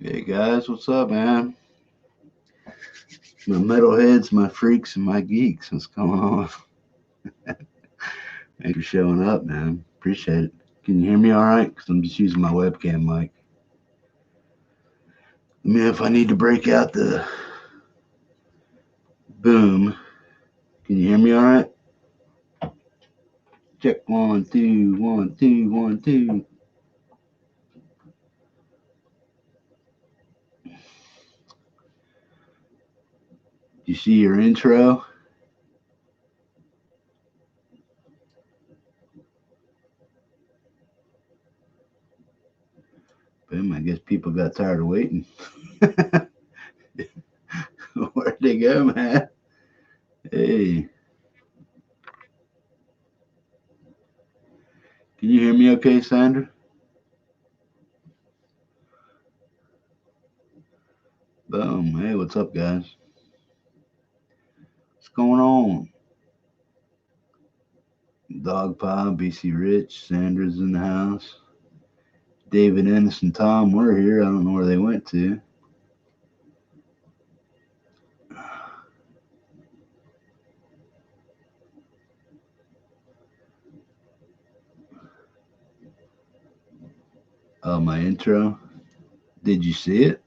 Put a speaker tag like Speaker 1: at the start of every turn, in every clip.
Speaker 1: Hey guys, what's up, man? My metalheads, my freaks, and my geeks. What's going on? Thanks for showing up, man. Appreciate it. Can you hear me all right? Because I'm just using my webcam mic. I mean, if I need to break out the boom, can you hear me all right? Check 1, 2, 1, 2, 1, 2. You see your intro? Boom, I guess people got tired of waiting. Where'd they go, man? Hey, can you hear me okay, Sandra? Boom. Hey, what's up, guys? What's going on? Dog Pie, BC Rich, Sandra's in the house. David, Ennis, and Tom were here. I don't know where they went to. Oh, my intro. Did you see it?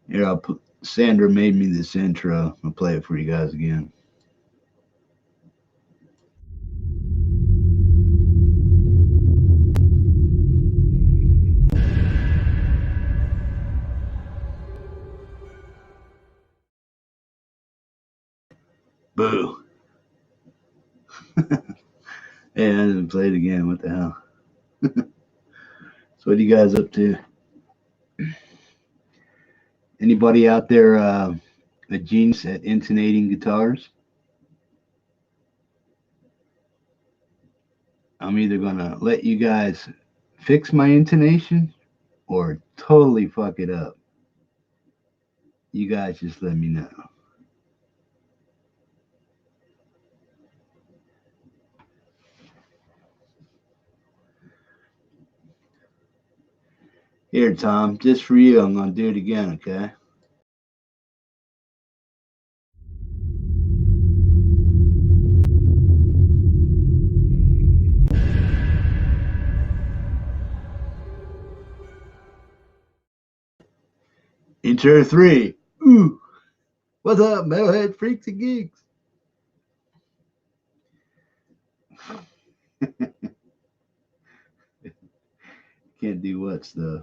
Speaker 1: Here, I'll put. Sandra made me this intro. I'll play it for you guys again. Boo. Hey, I didn't play it again. What the hell? So, what are you guys up to? Anybody out there a genius at intonating guitars? I'm either going to let you guys fix my intonation or totally fuck it up. You guys just let me know. Here, Tom, just for you, I'm going to do it again, okay? Intro 3. Ooh. What's up, metalhead freaks and geeks? Can't do what stuff?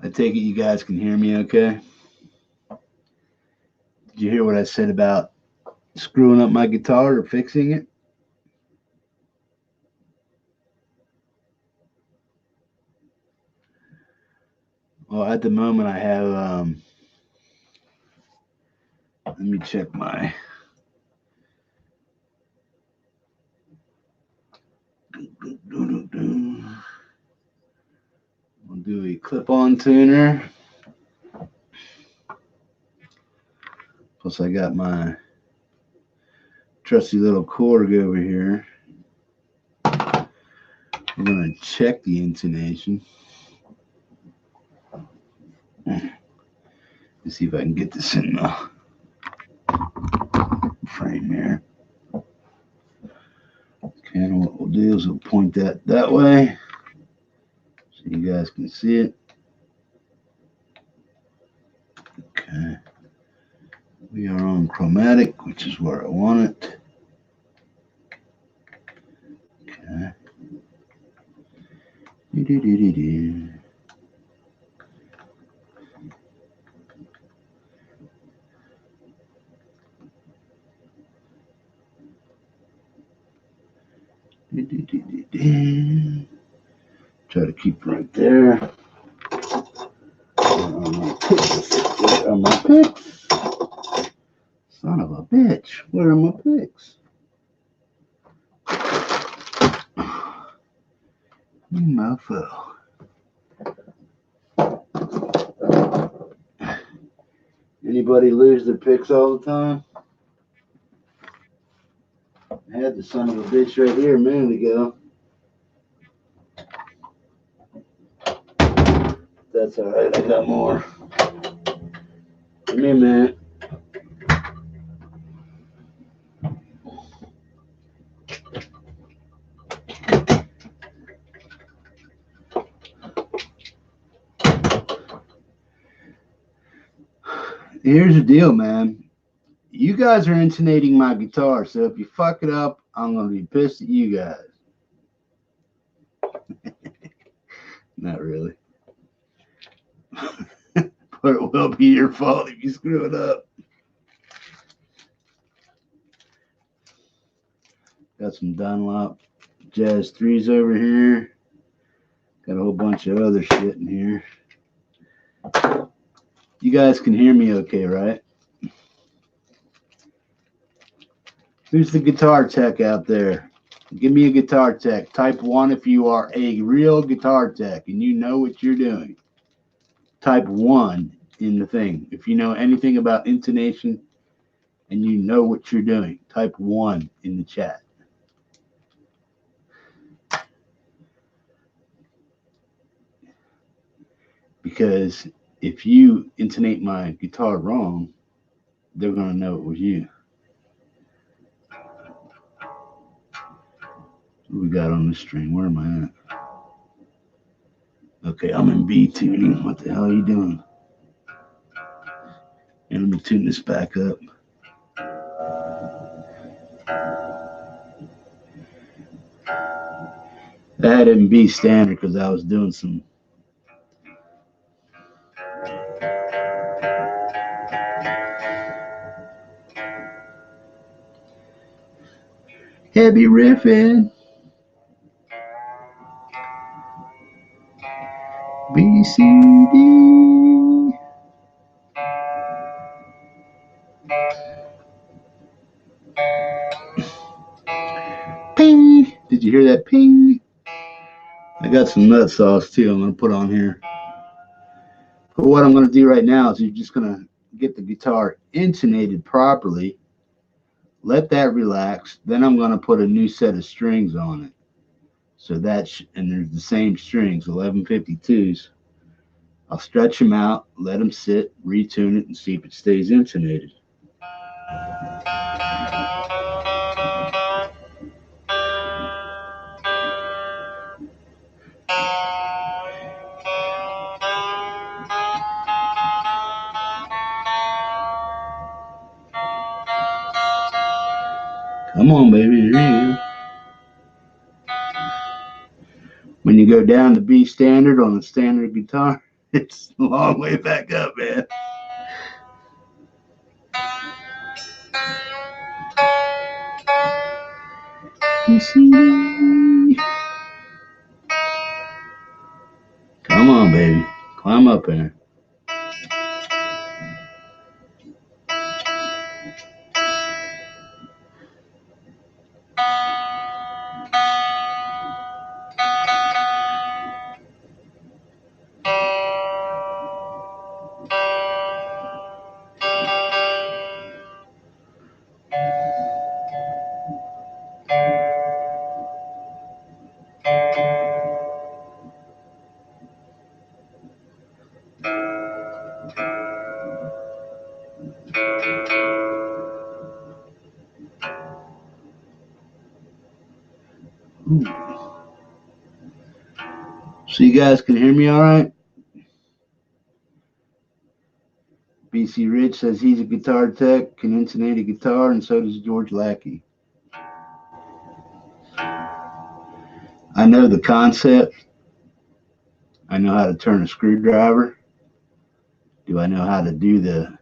Speaker 1: I take it you guys can hear me okay? Did you hear what I said about screwing up my guitar or fixing it? Well, at the moment I have, let me check my, I'll do a clip-on tuner. Plus I got my trusty little Korg over here. I'm going to check the intonation. Let's see if I can get this in the frame here. Okay, and what we'll do is we'll point that way so you guys can see it. Okay. We are on chromatic, which is where I want it. Okay. Do-do-do-do-do. Try to keep right there. Where are my picks? Where are my picks? Son of a bitch. Where are my picks? Mofo. Anybody lose their picks all the time? I had the son of a bitch right here a minute ago. That's alright, I got more. Give me a minute. Here's the deal, man. You guys are intonating my guitar, so if you fuck it up, I'm going to be pissed at you guys. Not really. But it will be your fault if you screw it up. Got some Dunlop Jazz 3s over here. Got a whole bunch of other shit in here. You guys can hear me okay, right? Who's the guitar tech out there? Give me a guitar tech. Type 1 if you are a real guitar tech and you know what you're doing. Type 1 in the thing. If you know anything about intonation and you know what you're doing, type 1 in the chat. Because if you intonate my guitar wrong, they're going to know it was you. What we got on the string? Where am I at? Okay, I'm in B tuning. What the hell are you doing? And let me tune this back up. I had it in B standard because I was doing some heavy riffing. B, C, D. Ping. Did you hear that ping? I got some nut sauce too I'm going to put on here. But what I'm going to do right now is you're just going to get the guitar intonated properly. Let that relax. Then I'm going to put a new set of strings on it. So that's, and there's the same strings, 1152s. I'll stretch them out, let them sit, retune it, and see if it stays intonated. Come on, baby. There you go. When you go down to B standard on a standard guitar, it's a long way back up, man. You see? Come on, baby. Climb up there. Ooh. So you guys can hear me all right? BC Rich says he's a guitar tech, can intonate a guitar, and so does George Lackey. I know the concept. I know how to turn a screwdriver. Do I know how to do the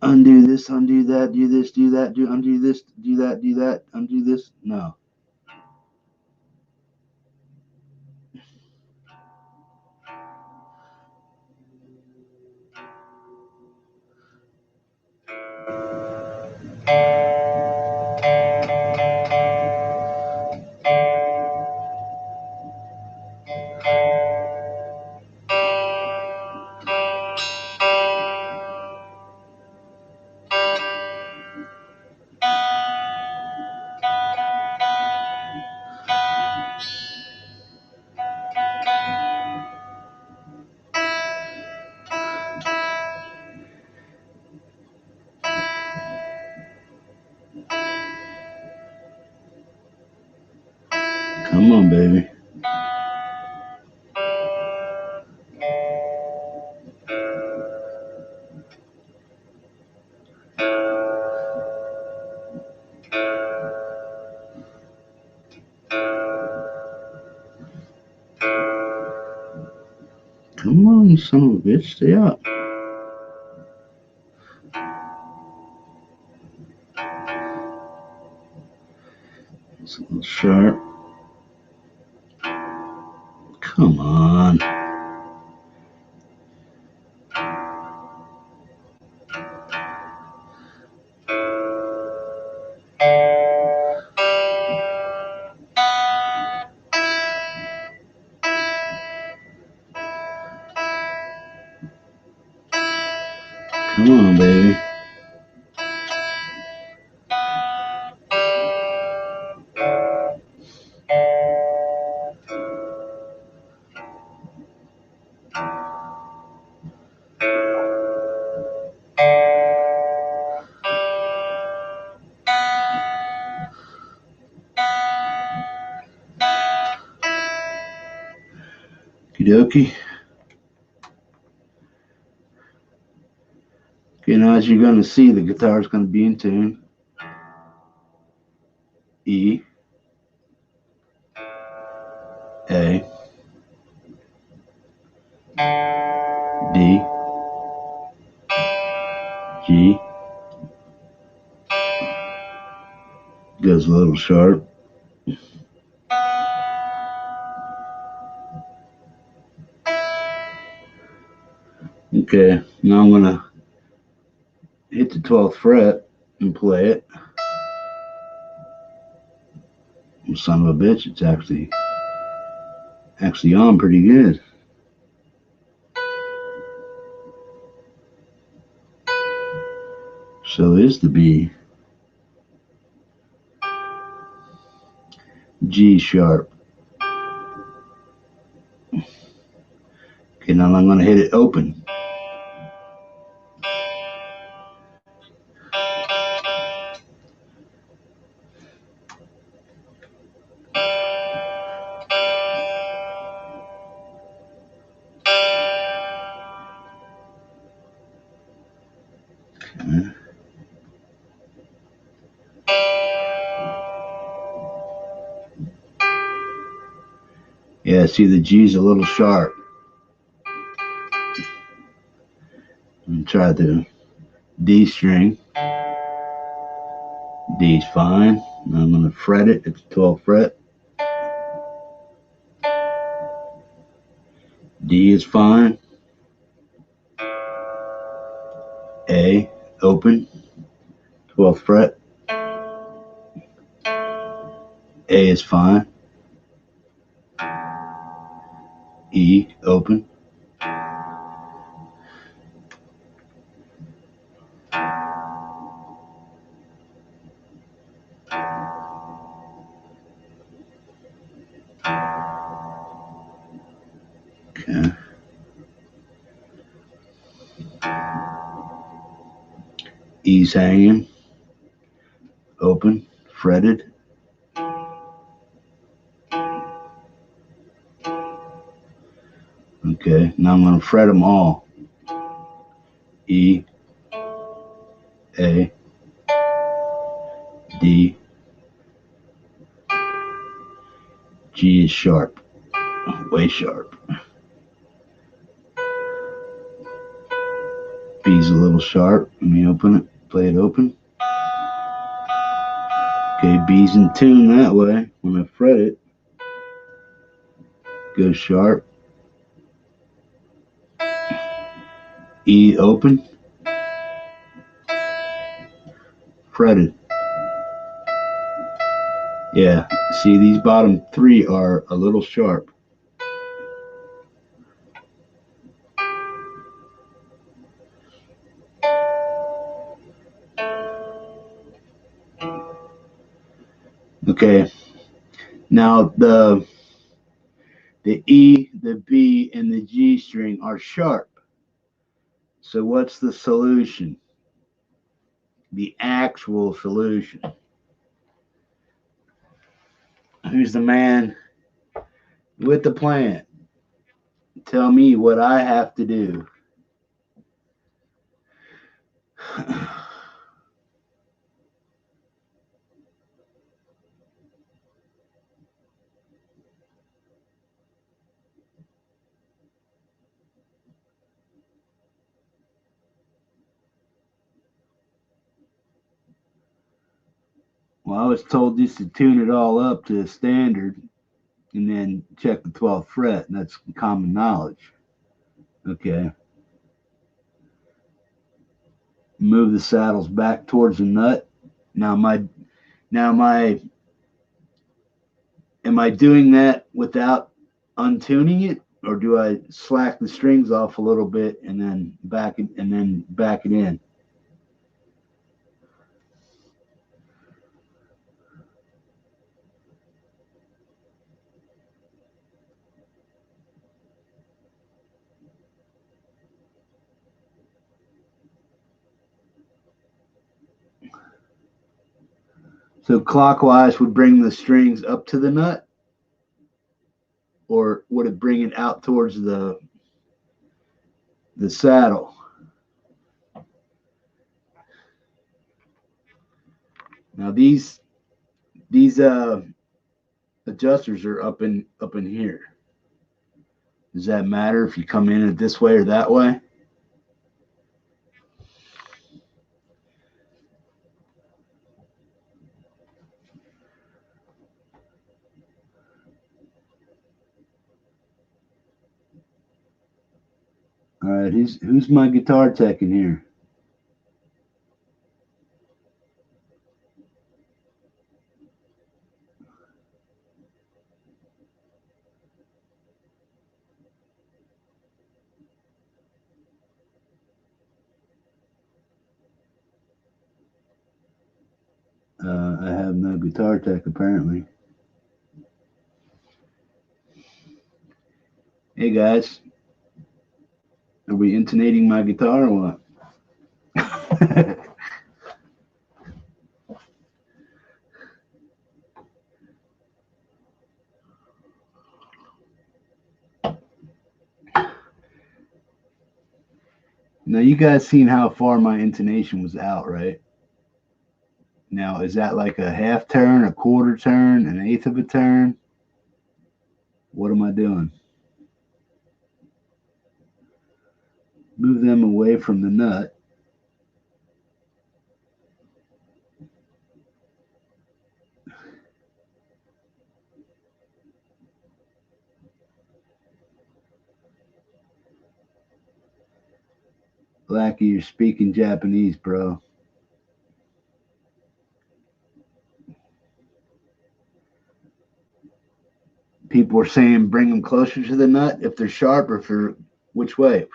Speaker 1: undo this, undo that, do this, do that, do undo this, do that, undo this? No. Come on, baby. Come on, you son of a bitch. Stay up. It's a little sharp. Come on. Come on, baby. Okie dokie. Okay, now as you're going to see, the guitar is going to be in tune. E, A, D, G, goes a little sharp. Okay, now I'm going to hit the 12th fret and play it. Son of a bitch, it's actually on pretty good. So is the B. G sharp. Okay, now I'm going to hit it open. Okay. Yeah, see the G's a little sharp. And try the D string. D's fine. Now I'm going to fret it at the 12th fret. D is fine. A, open, 12th fret. A is fine. E, open. Okay. E's hanging, open, fretted. Okay, now I'm going to fret them all. E, A, D, G is sharp, way sharp. B's a little sharp. Let me open it, play it open. Okay, B's in tune that way. When I fret it, goes sharp. E, open, fretted. Yeah, see these bottom three are a little sharp. Okay, now the E, the B, and the G string are sharp. So what's the solution? The actual solution. who's the man with the plan. Tell me what I have to do. Well, I was told just to tune it all up to standard and then check the 12th fret, and that's common knowledge. Okay. Move the saddles back towards the nut. Now am I doing that without untuning it, or do I slack the strings off a little bit and then back it in? So clockwise would bring the strings up to the nut, or would it bring it out towards the saddle? Now these adjusters are up in here. Does that matter if you come in it this way or that way? All right, who's my guitar tech in here? I have no guitar tech apparently. Hey guys, are we intonating my guitar or what? Now you guys seen how far my intonation was out, right? Now is that like a half turn, a quarter turn, an eighth of a turn? What am I doing? Move them away from the nut. Blackie, you're speaking Japanese, bro. People are saying bring them closer to the nut if they're sharp, or if they're which way.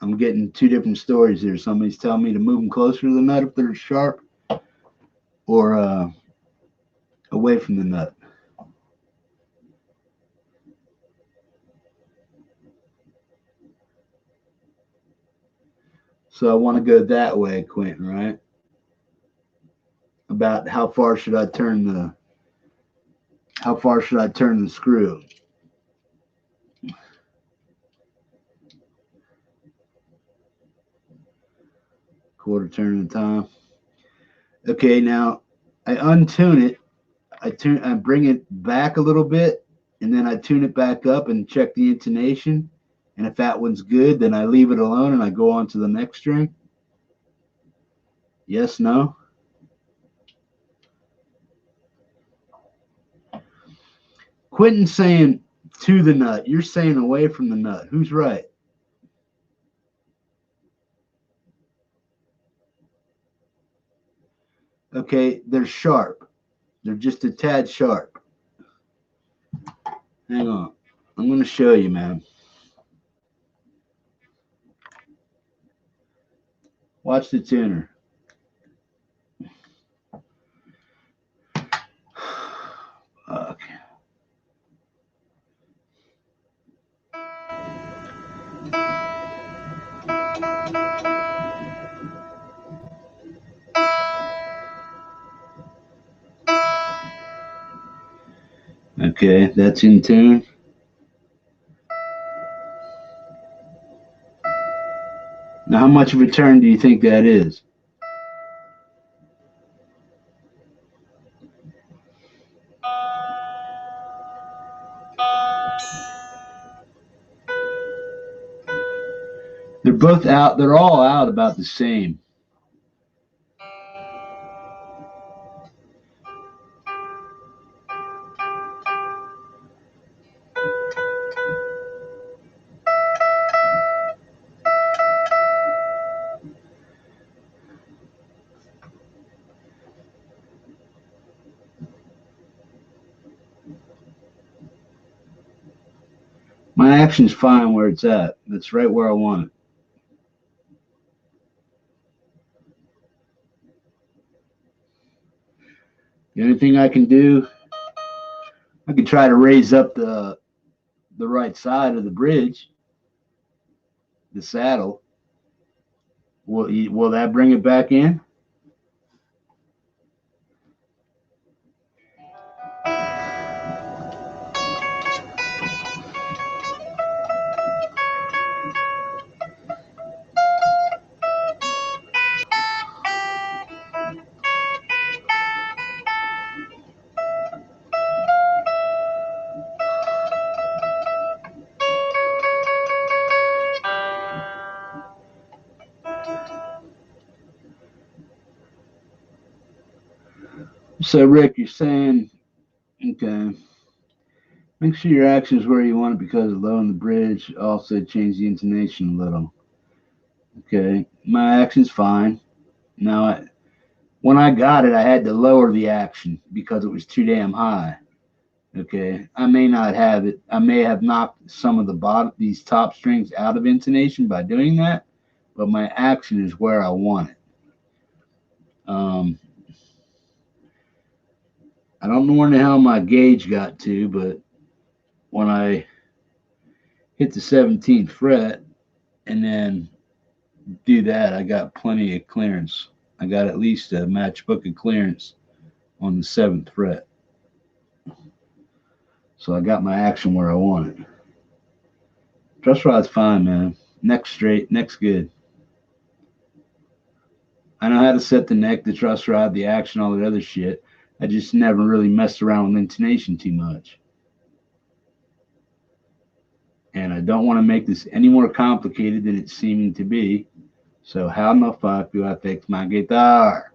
Speaker 1: I'm getting two different stories here. Somebody's telling me to move them closer to the nut if they're sharp, or away from the nut. So I want to go that way, Quentin, right? About how far should I turn the screw? Quarter turn at a time. Okay, now I untune it. I bring it back a little bit, and then I tune it back up and check the intonation. And if that one's good, then I leave it alone and I go on to the next string. Yes, no? Quentin's saying to the nut. You're saying away from the nut. Who's right? Okay, they're sharp. They're just a tad sharp. Hang on. I'm going to show you, man. Watch the tuner. Fuck. Okay, that's in tune. Now, how much of a turn do you think that is? They're both out. They're all out about the same. My action's fine where it's at. That's right where I want it. The only thing I can do, I can try to raise up the right side of the bridge, the saddle. Will that bring it back in? So, Rick, you're saying, okay, make sure your action is where you want it because of low in the bridge. Also, change the intonation a little. Okay, my action's fine. Now, when I got it, I had to lower the action because it was too damn high. Okay, I may not have it. I may have knocked some of these top strings out of intonation by doing that, but my action is where I want it. I don't know where the hell my gauge got to, but when I hit the 17th fret and then do that, I got plenty of clearance. I got at least a matchbook of clearance on the 7th fret. So I got my action where I want it. Truss rod's fine, man. Neck straight, neck's good. I know how to set the neck, the truss rod, the action, all that other shit. I just never really messed around with intonation too much. And I don't want to make this any more complicated than it's seeming to be. So how in the fuck do I fix my guitar?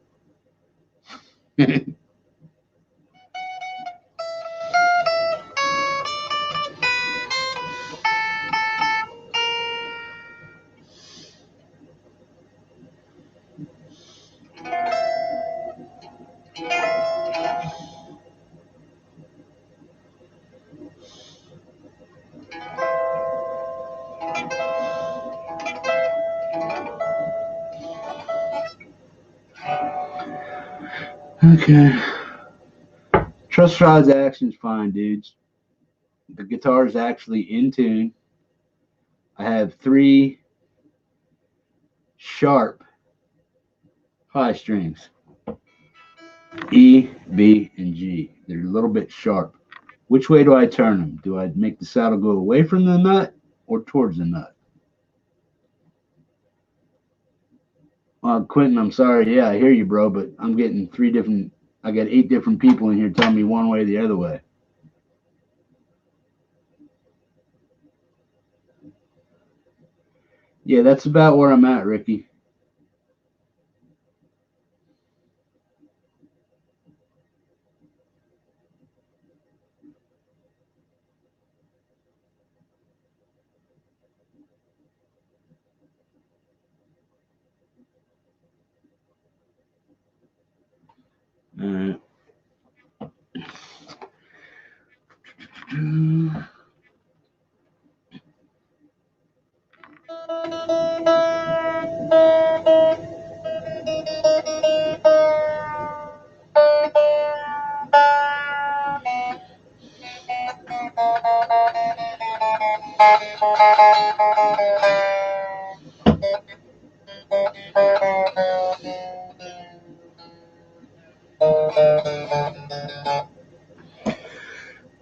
Speaker 1: Okay. Truss rod's action's fine, dudes. The guitar's actually in tune. I have 3 sharp high strings. E, B, and G. They're a little bit sharp. Which way do I turn them? Do I make the saddle go away from the nut or towards the nut? Well, Quentin, I'm sorry. Yeah, I hear you, bro, but I'm getting I got 8 different people in here telling me one way or the other way. Yeah, that's about where I'm at, Ricky. All right.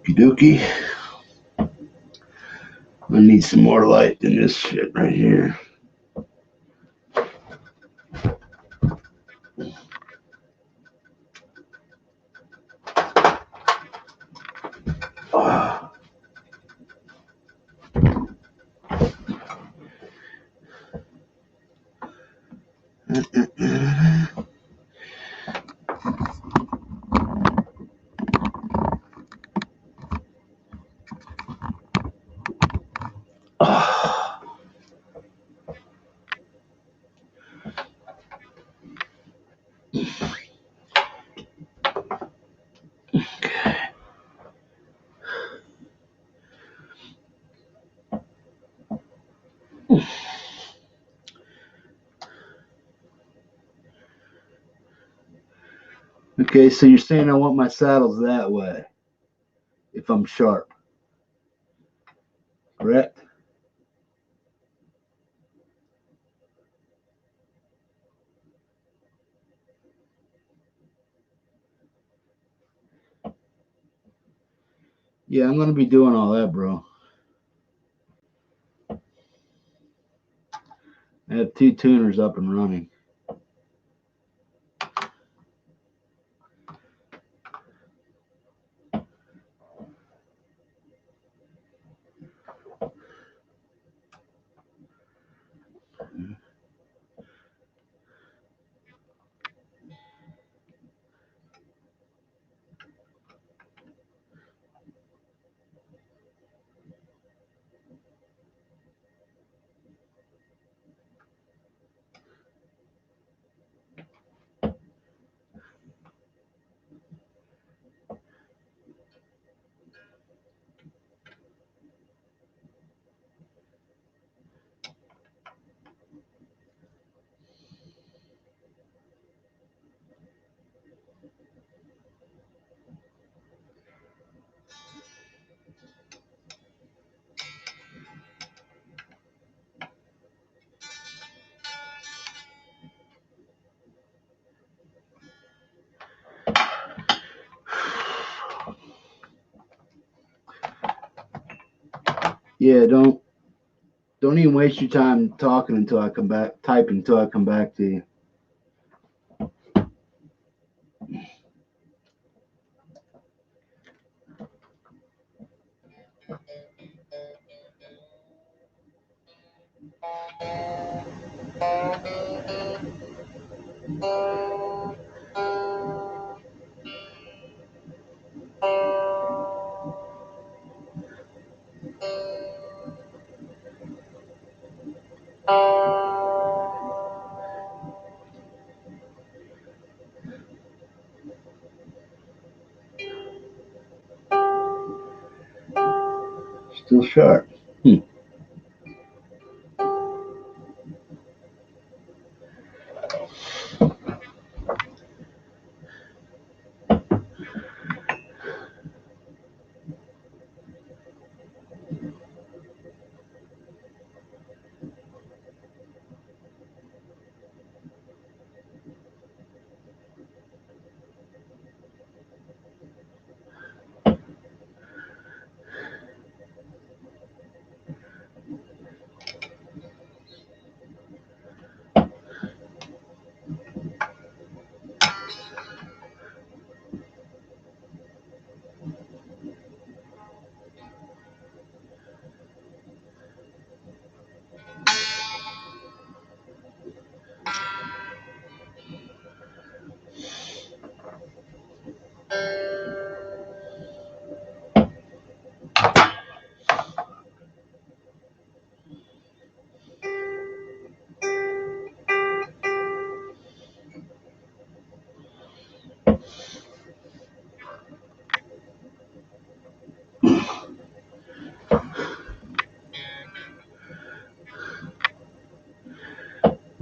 Speaker 1: Dookie. I need some more light than this shit right here. Okay, so you're saying I want my saddles that way if I'm sharp, correct? Yeah, I'm going to be doing all that, bro. I have 2 tuners up and running. Yeah, don't even waste your time talking until I come back, typing until I come back to you. Still sharp.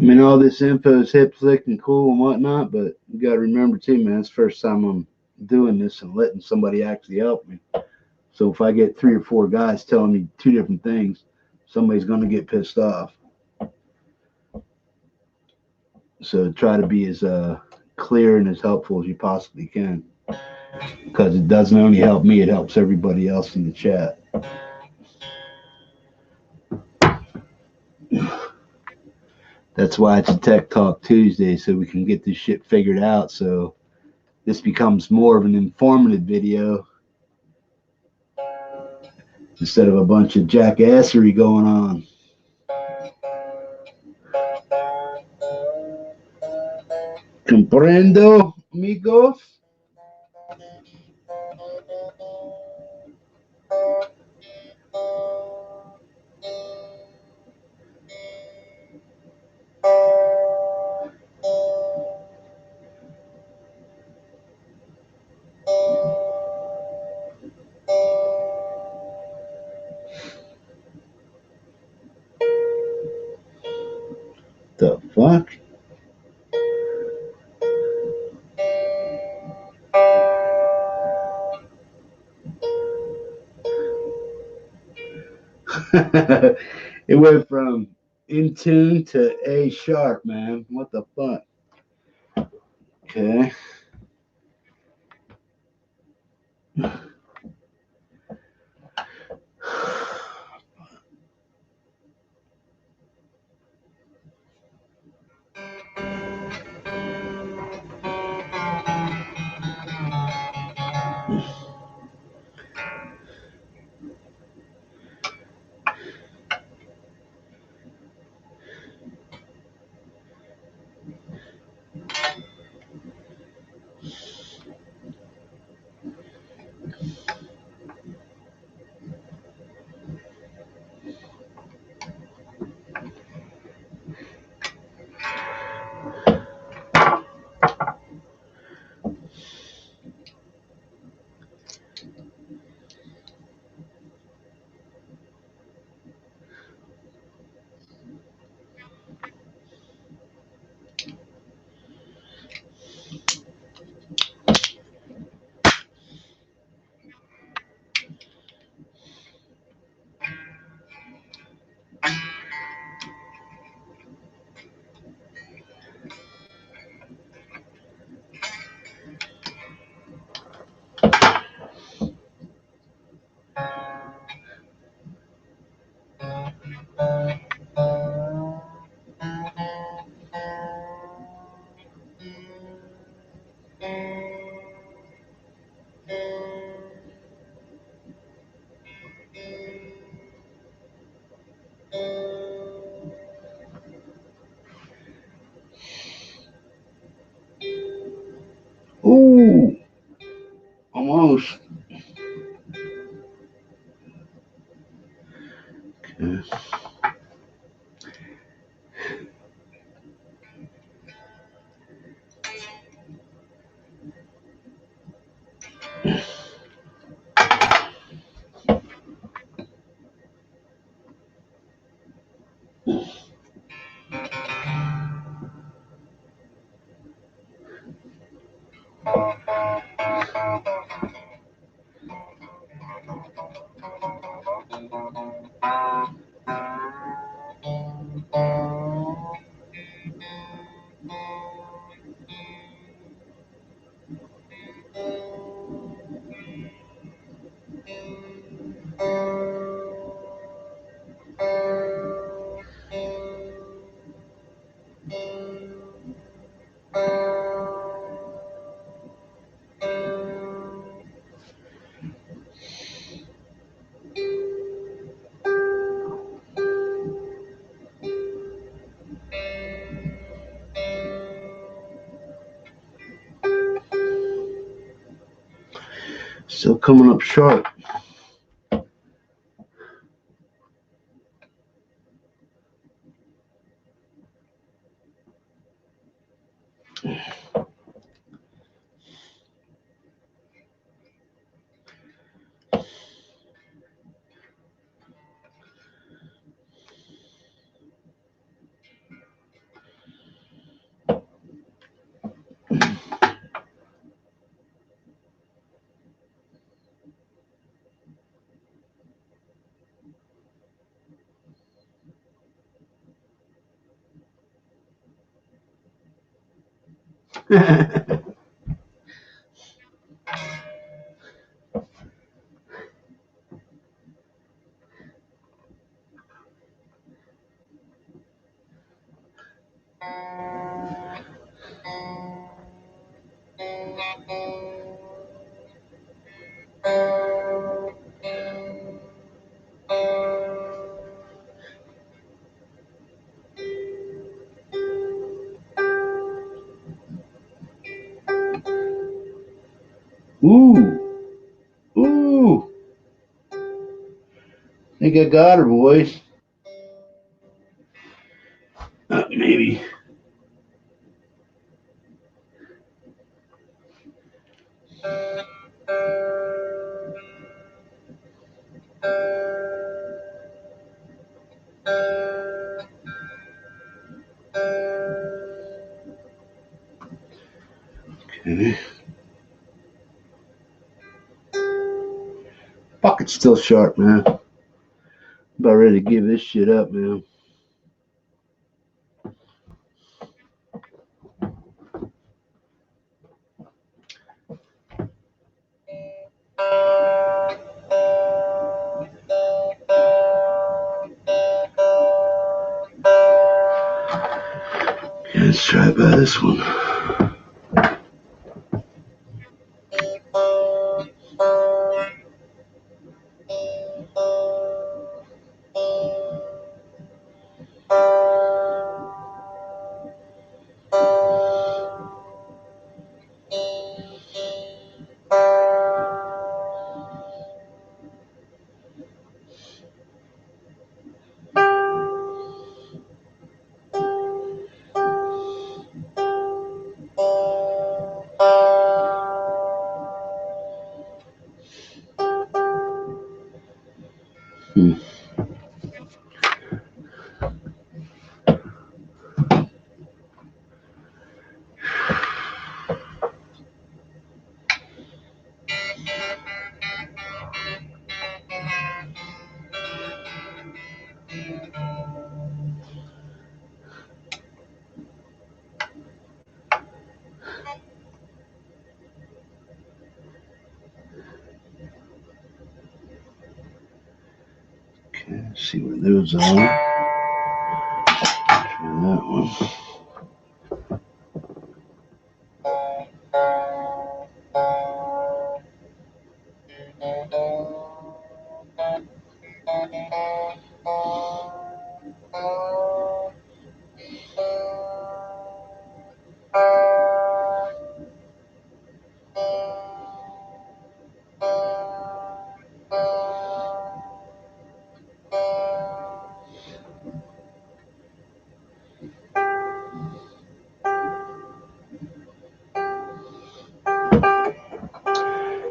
Speaker 1: I mean, all this info is hip, slick, and cool and whatnot, but you got to remember too, man, it's the first time I'm doing this and letting somebody actually help me. So if I get 3 or 4 guys telling me 2 different things, somebody's going to get pissed off. So try to be as clear and as helpful as you possibly can. because it doesn't only help me, it helps everybody else in the chat. That's why it's a Tech Talk Tuesday, so we can get this shit figured out, so this becomes more of an informative video instead of a bunch of jackassery going on. Comprendo, amigos? The fuck? It went from in tune to A sharp, man. What the fuck? Okay. Ooh, almost. Okay. Still coming up short. Ooh, ooh. Think I got her, boys. Maybe. Okay. Pocket's still sharp, man. About ready to give this shit up, man. Okay, let's try by this one. Okay, let's see where those are. Try that one.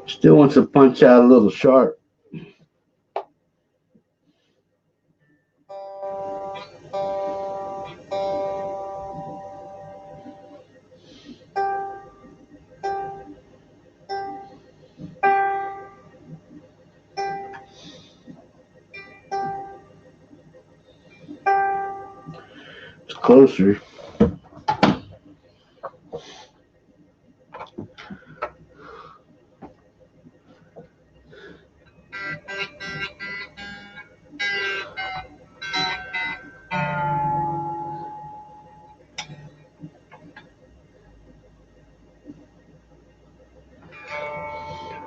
Speaker 1: Still wants to punch out a little sharp. It's closer.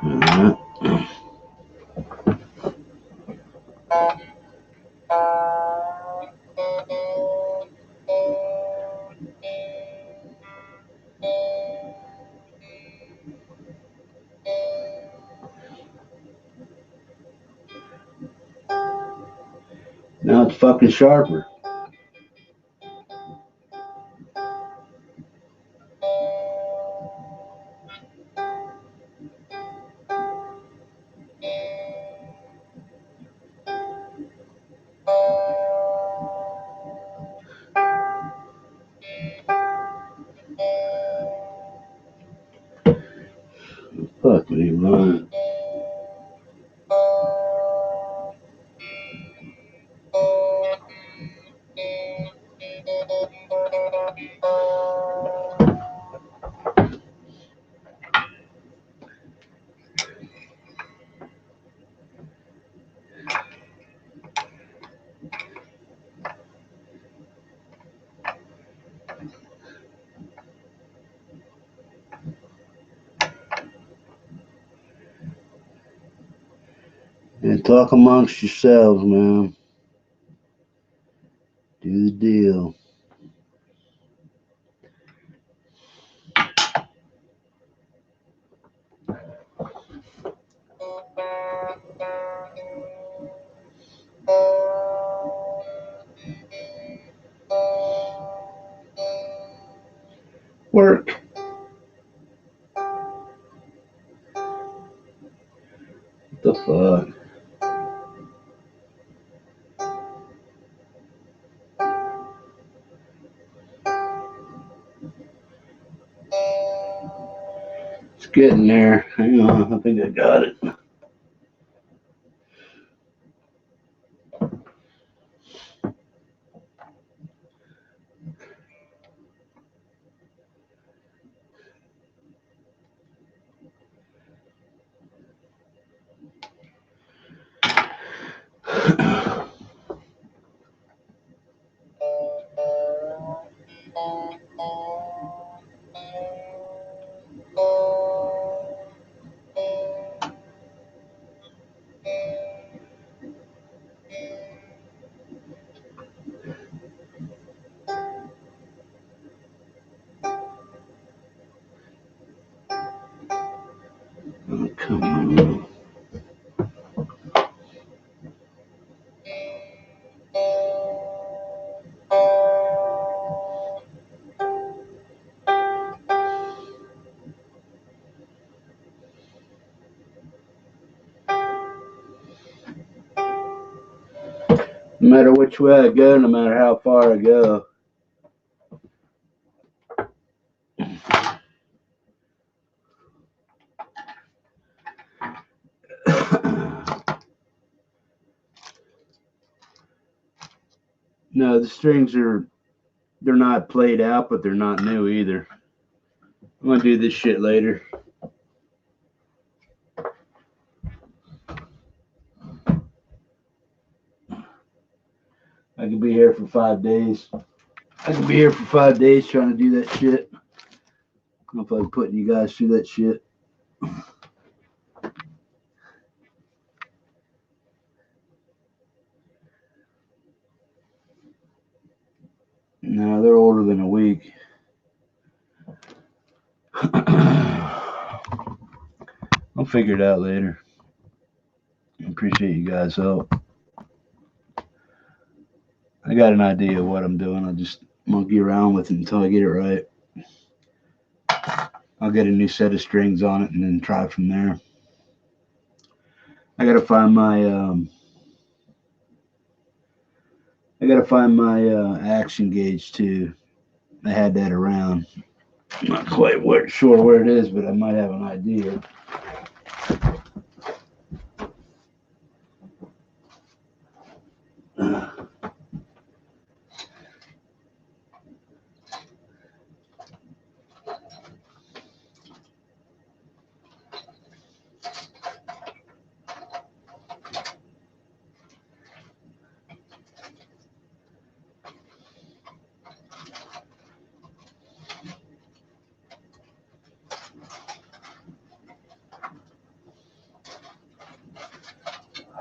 Speaker 1: Alright. Now it's fucking sharper. Fuck me, man. And talk amongst yourselves, man. Do the deal. work. What the fuck? It's getting there. Hang on, I think I got it. Oh, come on. No matter which way I go, no matter how far I go. No, the strings they're not played out, but they're not new either. I'm gonna do this shit later. I could be here for 5 days. I could be here for 5 days trying to do that shit. I don't know if I'm putting you guys through that shit. No, they're older than a week. I'll figure it out later. I appreciate you guys' help. I got an idea of what I'm doing. I'll just monkey around with it until I get it right. I'll get a new set of strings on it and then try from there. I gotta find my action gauge too. I had that around. I'm not quite sure where it is, but I might have an idea.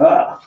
Speaker 1: Ah.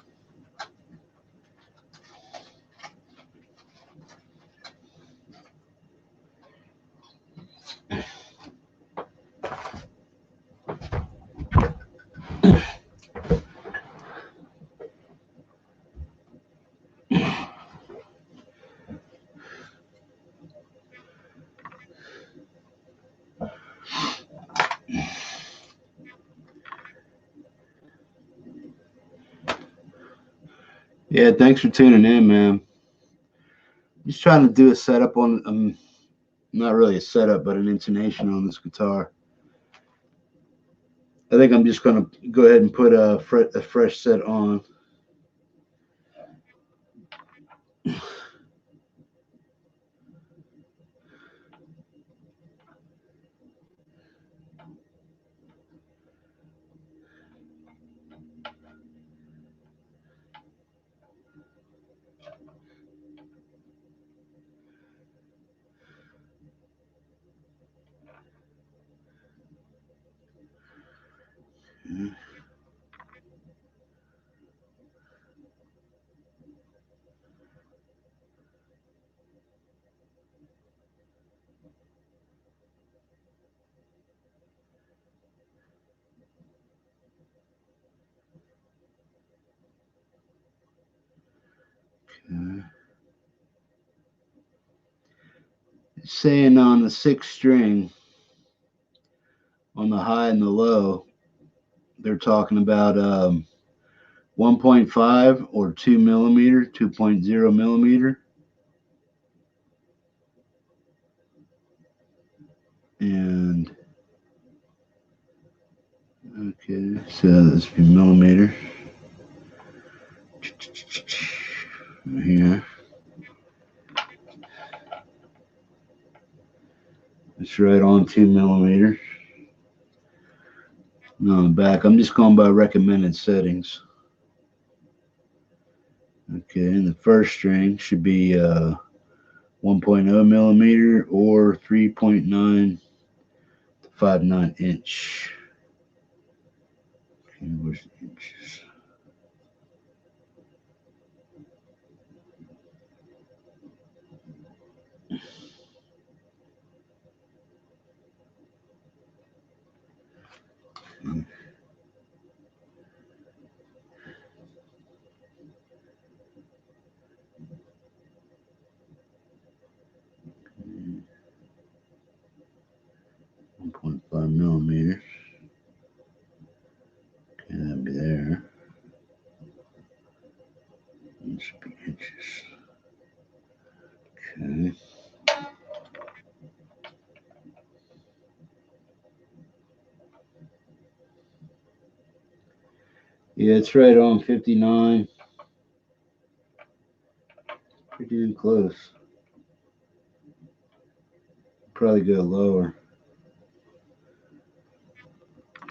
Speaker 1: Yeah, thanks for tuning in, man. Just trying to do a setup on, not really a setup, but an intonation on this guitar. I think I'm just going to go ahead and put a fresh set on. saying on the 6th string, on the high and the low, they're talking about 1.5 or 2 millimeter, 2.0 millimeter. And okay, so this would be millimeter. Here. It's right on 2 millimeter. And on the back, I'm just going by recommended settings. Okay, and the first string should be 1.0 millimeter or 3.9 to 5/9 inch. Okay, where's the inches? Okay. 1.5 millimeters. Okay, that'd be there. It should be inches. Okay. Yeah, it's right on 59. Pretty damn close. Probably go lower.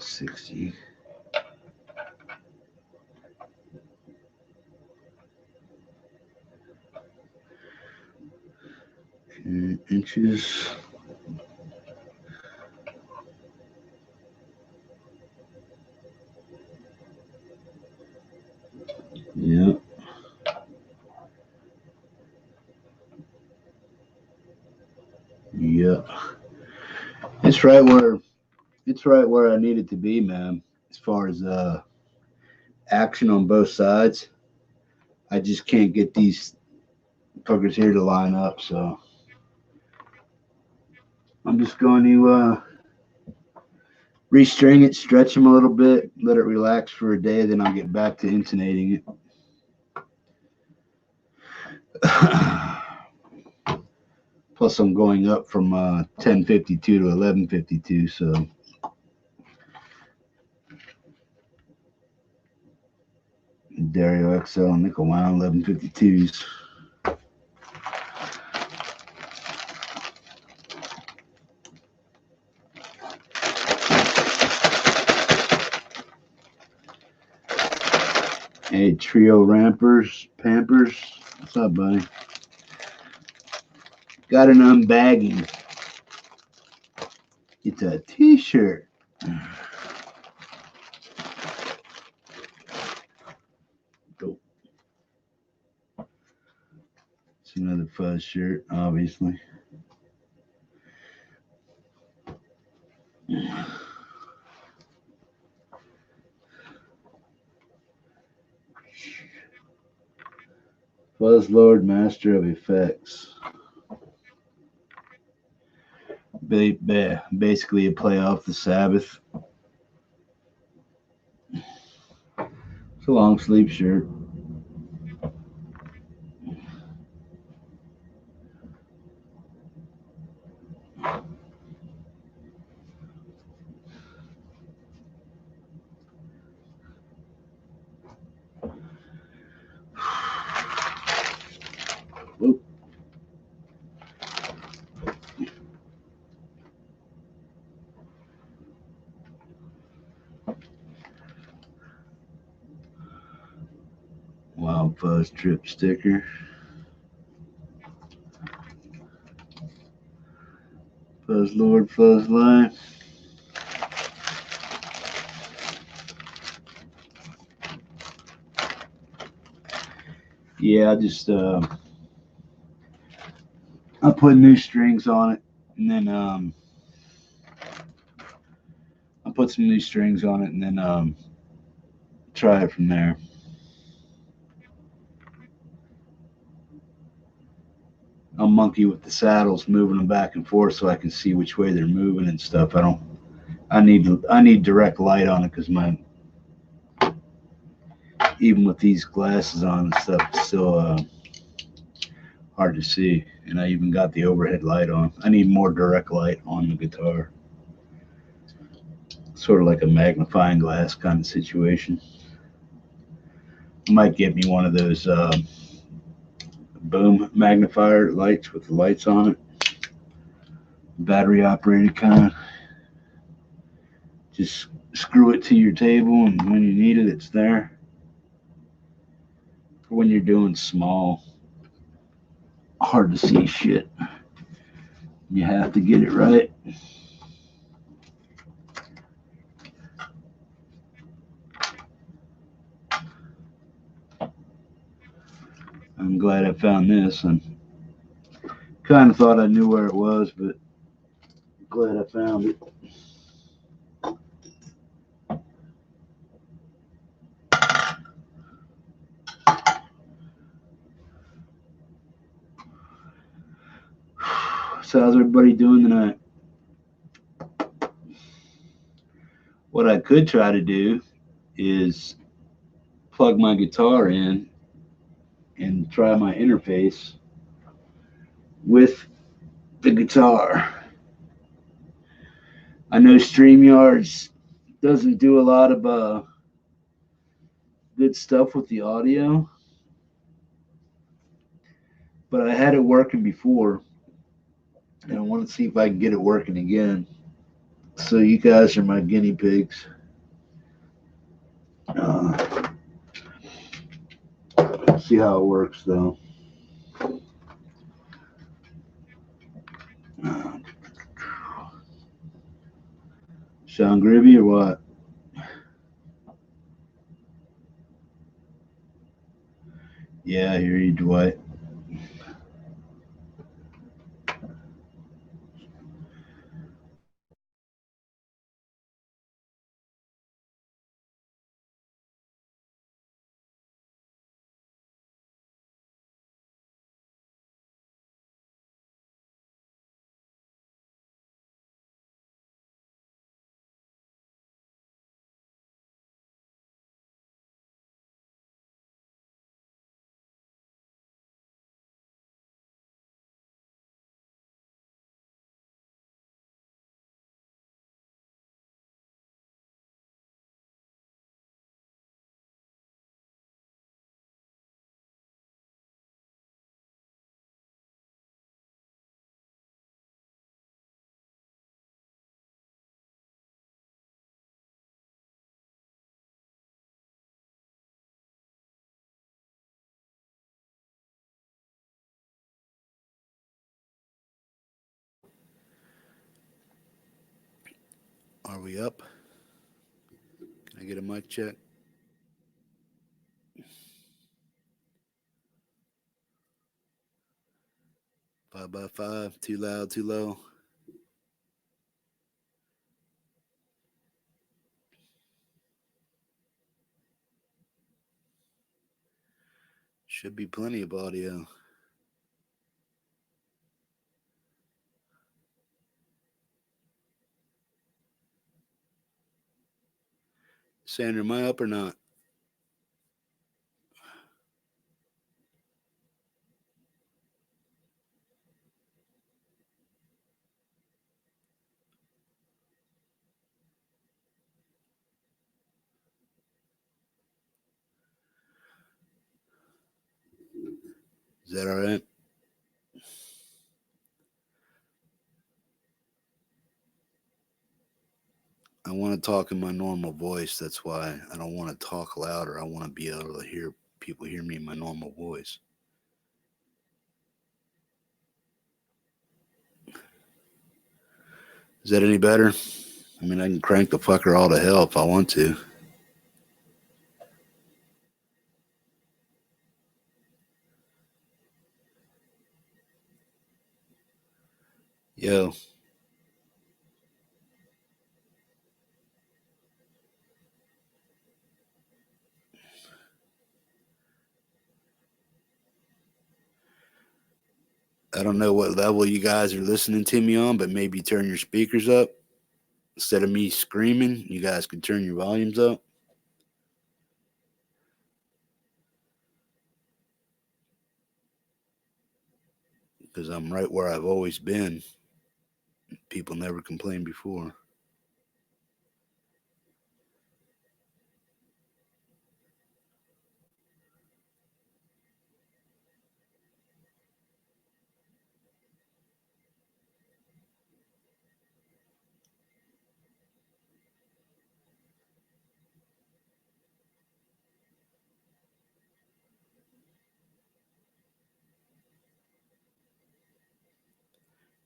Speaker 1: 60. Okay, inches. Yep. Yep. It's right where I need it to be, man. As far as action on both sides, I just can't get these fuckers here to line up, so I'm just going to restring it, stretch them a little bit, let it relax for a day, then I'll get back to intonating it. Plus, I'm going up from 1052 to 1152, so Dario XL nickel wound 1152s. Hey, Trio Pampers. What's up, buddy? Got an unbagging. It's a t-shirt. Dope. It's another fuzz shirt, obviously. Fuzz Lord, Master of Effects. Basically a play off the Sabbath. It's a long sleeve shirt. Oop. Wild Fuzz Trip sticker. Fuzz Lord, Fuzz Life. Yeah, I just I put new strings on it, and then I put some new strings on it, and then try it from there. I'm monkey with the saddles, moving them back and forth so I can see which way they're moving and stuff. I need direct light on it because even with these glasses on and stuff, it's still hard to see. And I even got the overhead light on. I need more direct light on the guitar. Sort of like a magnifying glass kind of situation. I might get me one of those boom magnifier lights with the lights on it. Battery operated kind. Just screw it to your table, and when you need it, it's there. For when you're doing small, hard to see shit, you have to get it right. I'm glad I found this. And kind of thought I knew where it was, but glad I found it. So how's everybody doing tonight? What I could try to do is plug my guitar in and try my interface with the guitar. I know StreamYards doesn't do a lot of good stuff with the audio, but I had it working before, and I want to see if I can get it working again. So you guys are my guinea pigs. See how it works, though. Sound groovy or what? Yeah, I hear you, Dwight. Are we up? Can I get a mic check? 5x5, too loud, too low. Should be plenty of audio. Sandra, am I up or not? Is that all right? I want to talk in my normal voice. That's why I don't want to talk louder. I want to be able to hear people hear me in my normal voice. Is that any better? I mean, I can crank the fucker all to hell if I want to. Yo. I don't know what level you guys are listening to me on, but maybe turn your speakers up. Instead of me screaming, you guys can turn your volumes up. Because I'm right where I've always been. People never complained before.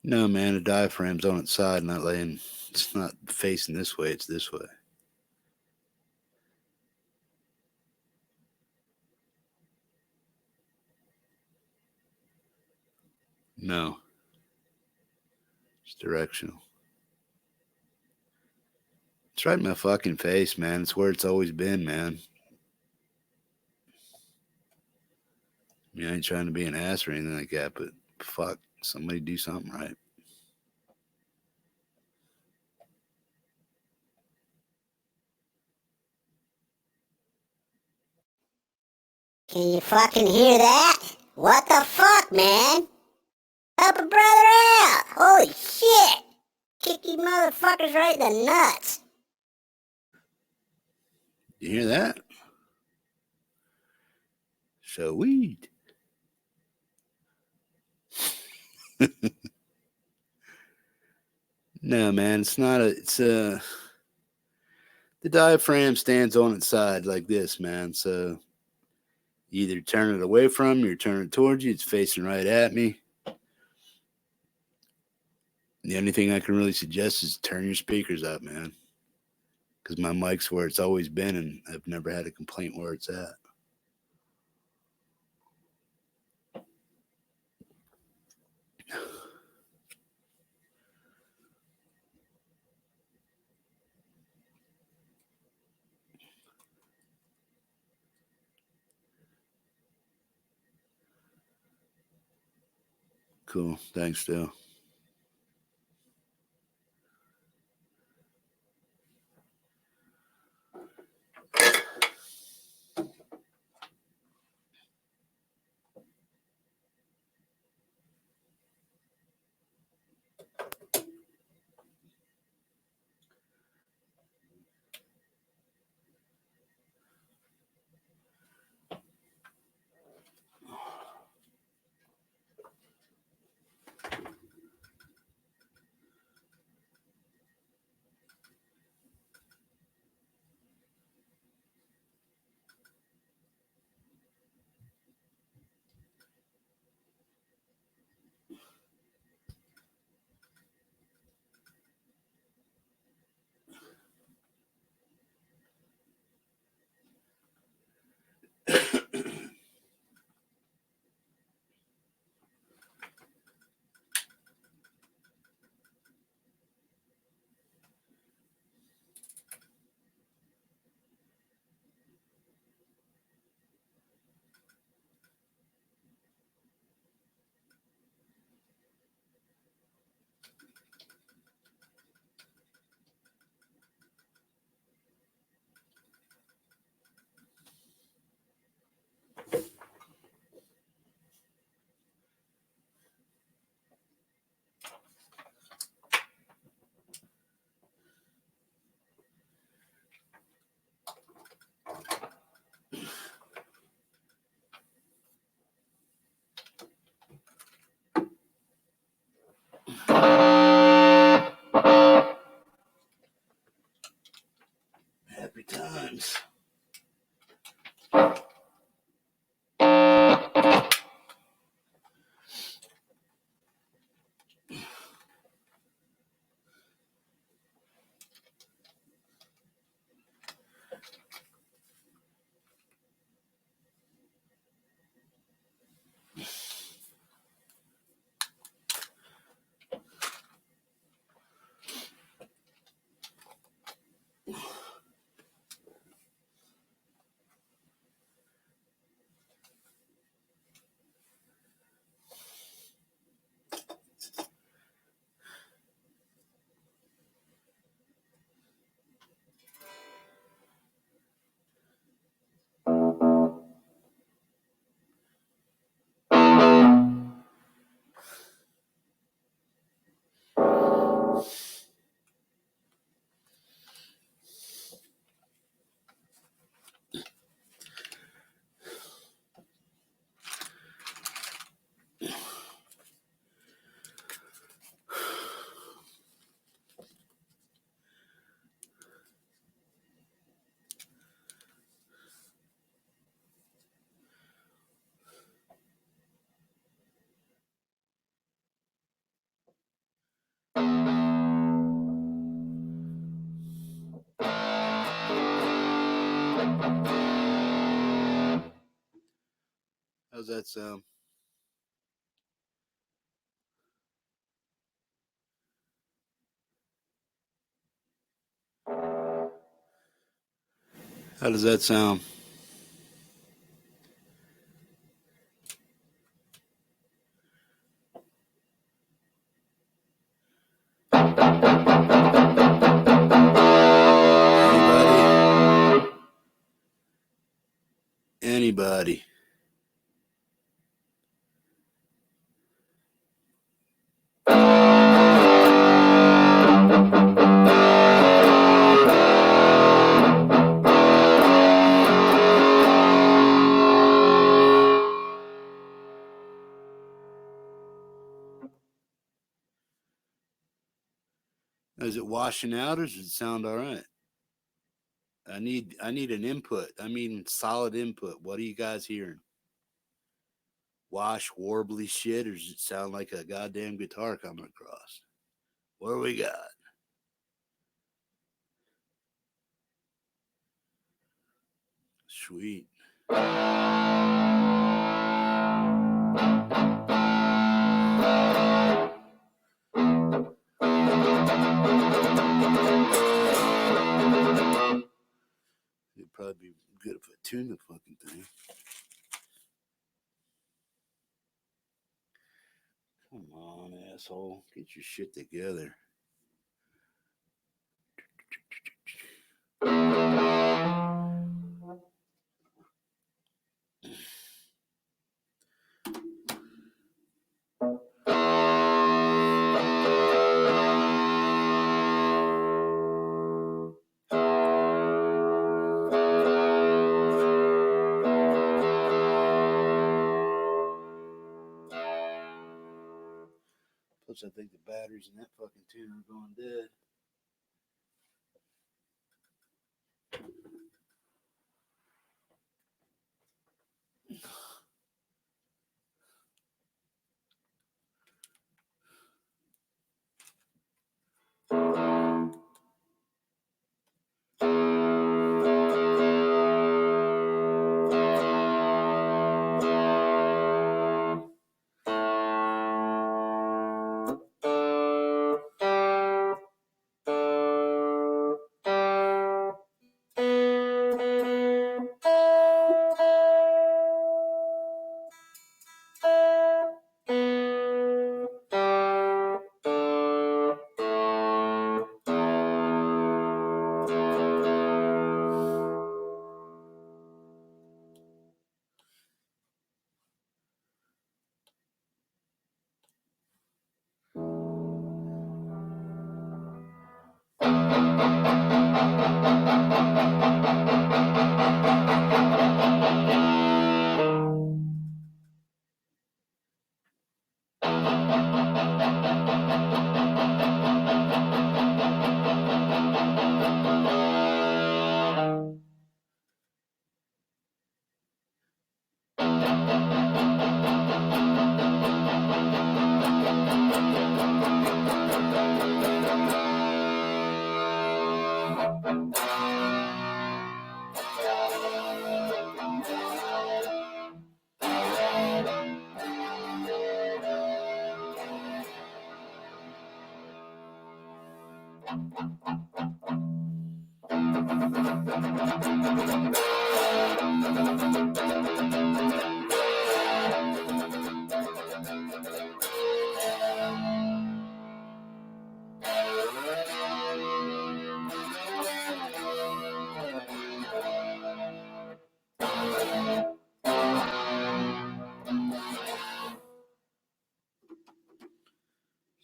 Speaker 1: No, man, the diaphragm's on its side, not laying. It's not facing this way, it's this way. No. It's directional. It's right in my fucking face, man. It's where it's always been, man. I mean, I ain't trying to be an ass or anything like that, but fuck, somebody do something right.
Speaker 2: Can you fucking hear that? What the fuck, man? Help a brother out! Holy shit! Kick these motherfuckers right in the nuts.
Speaker 1: You hear that? Sweet. No, man, it's not a. It's a. The diaphragm stands on its side like this, man. So you either turn it away from me or turn it towards you. It's facing right at me. The only thing I can really suggest is turn your speakers up, man. Because my mic's where it's always been, and I've never had a complaint where it's at. Cool. Thanks, Phil. How's that sound? How does that sound? Anybody? Is it washing out or does it sound all right? I need an input. I mean solid input. What are you guys hearing? Wash warbly shit, or does it sound like a goddamn guitar coming across? What do we got? Sweet. It'd probably be good if I tune the fucking thing. Come on, asshole. Get your shit together. Plus, I think the batteries in that fucking tuner are going dead.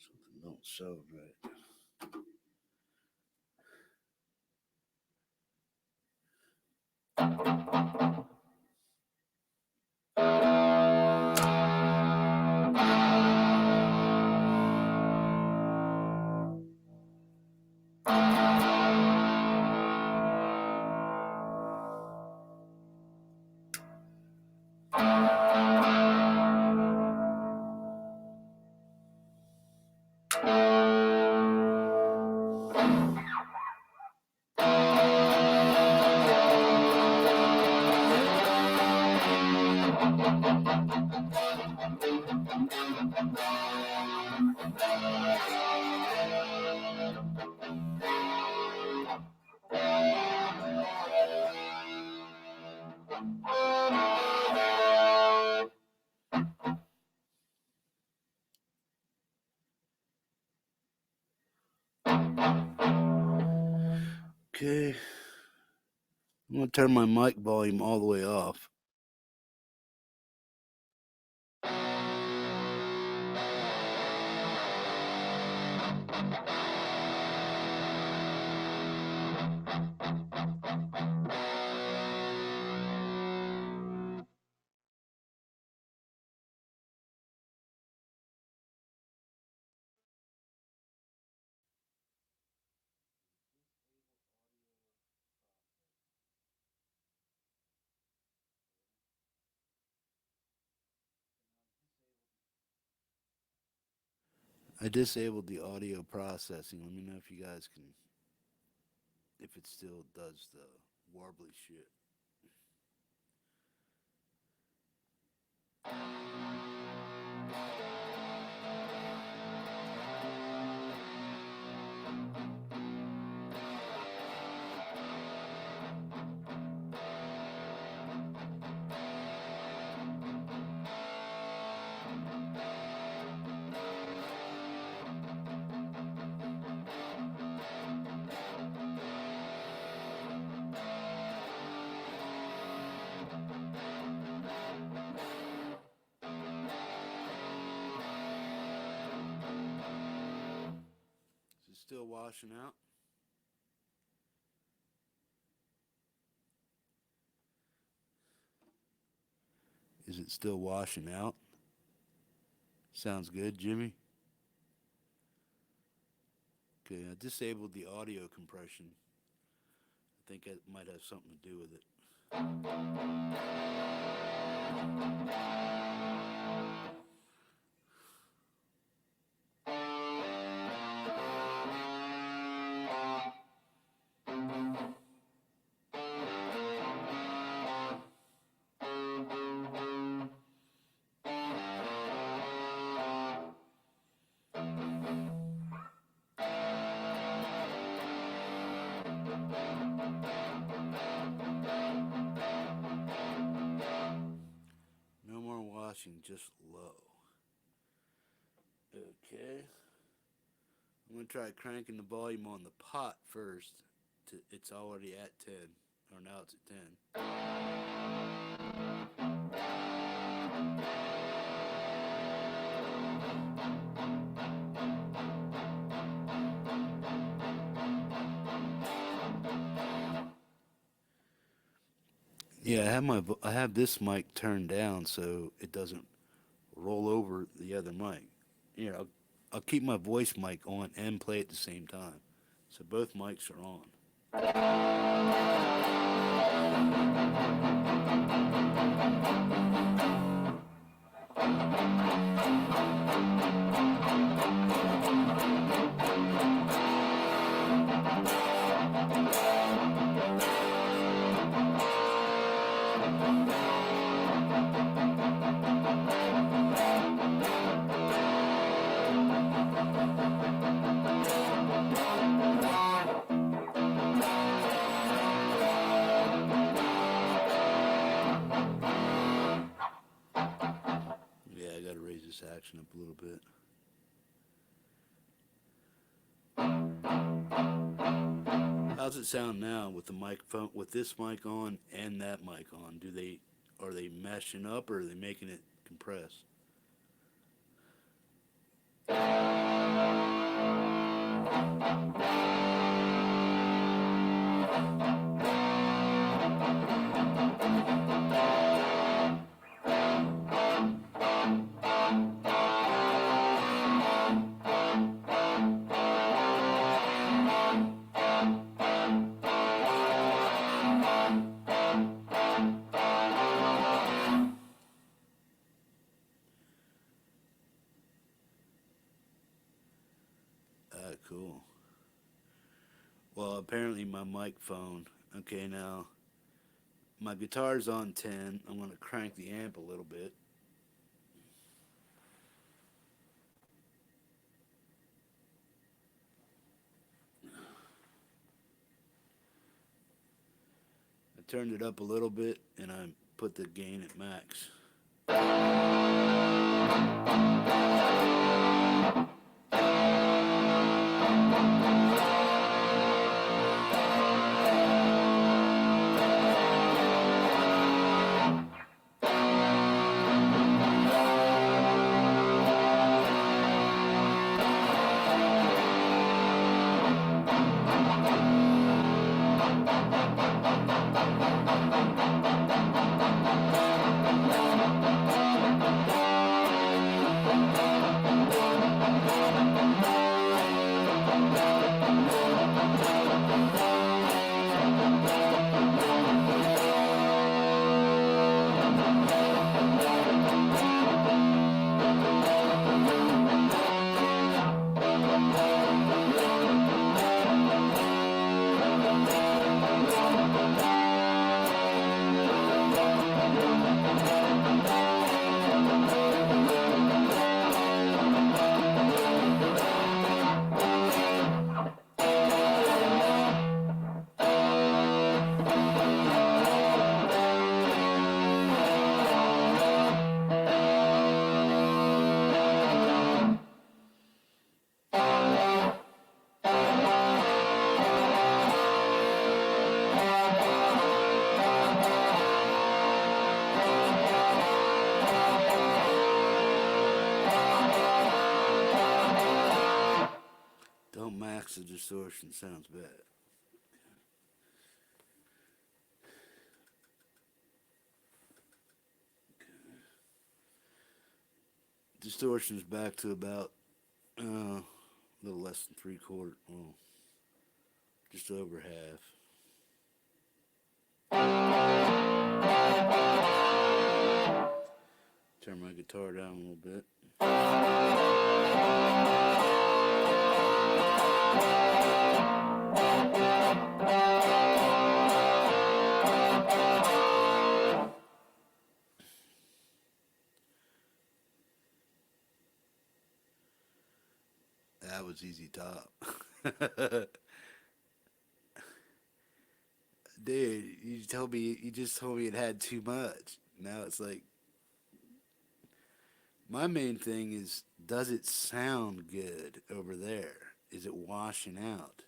Speaker 1: Something don't sound right. Okay. I'm going to turn my mic volume all the way off. I disabled the audio processing. Let me know if you guys can, if it still does the warbly shit. Is it still washing out? Is it still washing out? Sounds good, Jimmy. Okay, I disabled the audio compression. I think it might have something to do with it. No more washing, just low. Okay. I'm going to try cranking the volume on the pot first. It's already at 10. Or now it's at 10. Yeah, I have this mic turned down so it doesn't roll over the other mic. You know, I'll keep my voice mic on and play at the same time. So both mics are on. Yeah, I gotta raise this action up a little bit. How's it sound now with the microphone, with this mic on and that mic on? Are they meshing up or are they making it compress? Cool. Well, apparently my mic phone. Okay, now my guitar's on 10. I'm going to crank the amp a little bit. I turned it up a little bit and I'm put the gain at max. Don't max the distortion, sounds bad. Distortion's back to about a little less than 3/4, well, just over half. Turn my guitar down a little bit. That was easy top. Dude, you just told me it had too much. Now it's like, my main thing is, does it sound good over there? Is it washing out?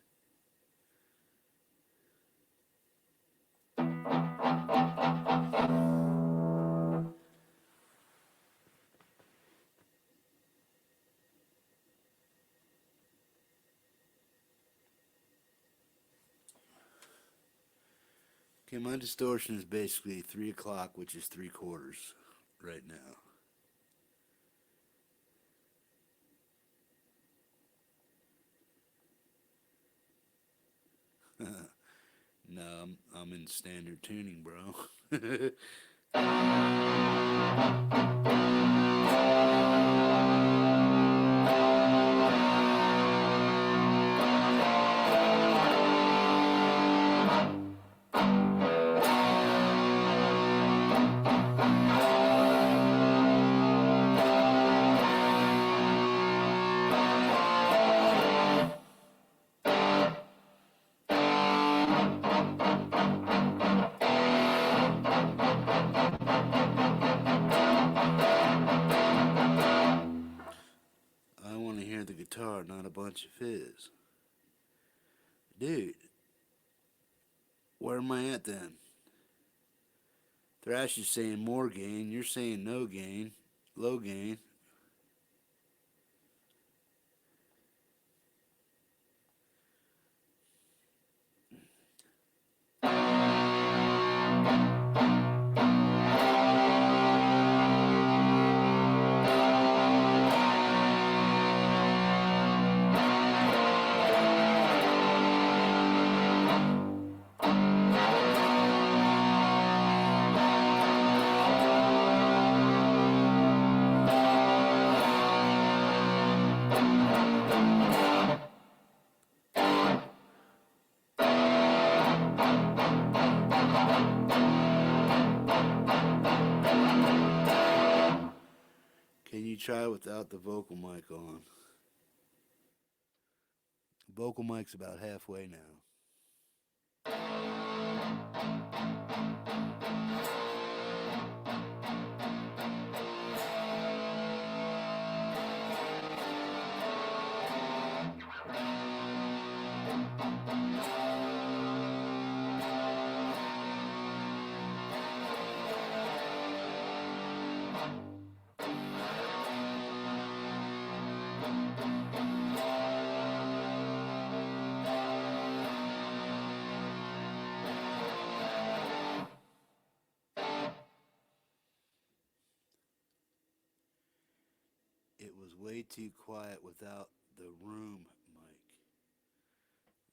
Speaker 1: Okay, my distortion is basically 3 o'clock, which is 3/4 right now. No, I'm in standard tuning, bro. I want to hear the guitar, not a bunch of fizz. Dude, where am I at then? Thrash is saying more gain, you're saying no gain, low gain. Can you try without the vocal mic on? Vocal mic's about halfway now. It was way too quiet without the room mic.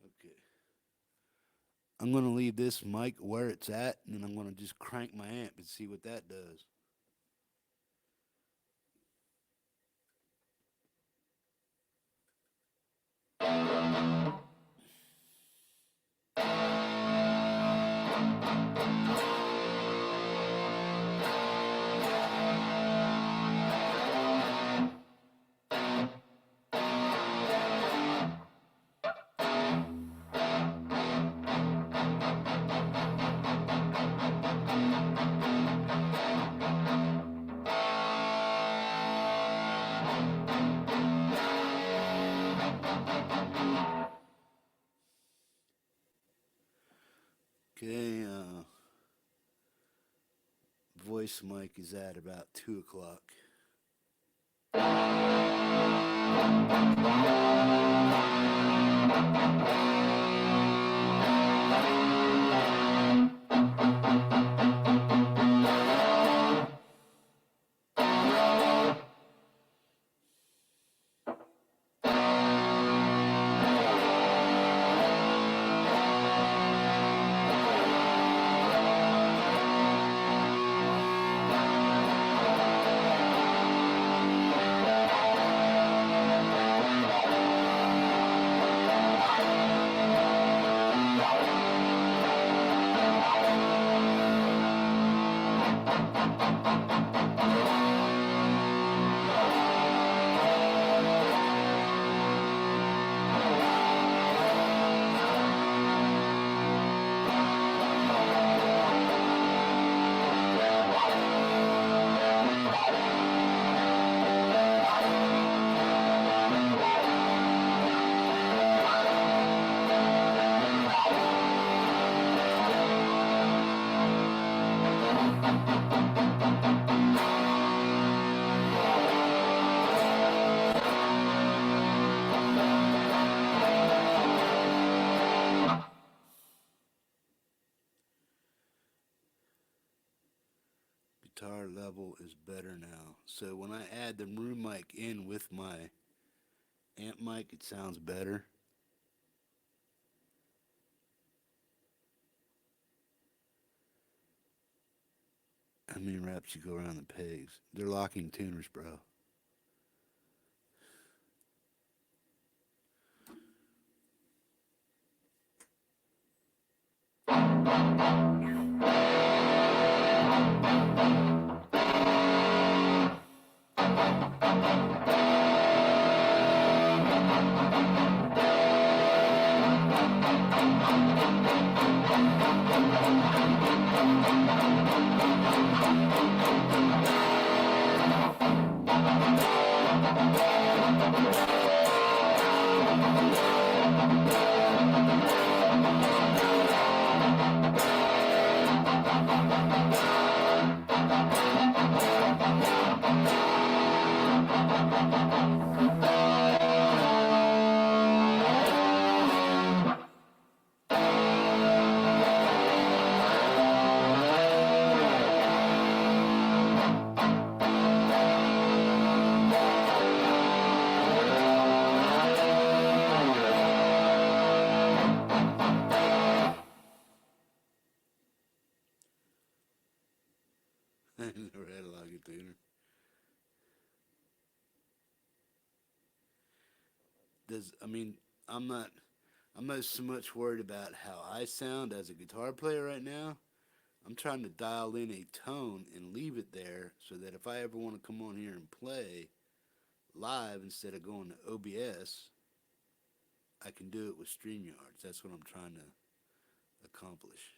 Speaker 1: Okay. I'm going to leave this mic where it's at, and then I'm going to just crank my amp and see what that does. Okay, voice mic is at about 2 o'clock. Guitar level is better now. So when I add the room mic in with my amp mic, it sounds better. How many reps you go around the pegs? They're locking tuners, bro. I never had a locking tuner. I'm not so much worried about how I sound as a guitar player right now. I'm trying to dial in a tone and leave it there so that if I ever want to come on here and play live instead of going to OBS, I can do it with StreamYards. That's what I'm trying to accomplish.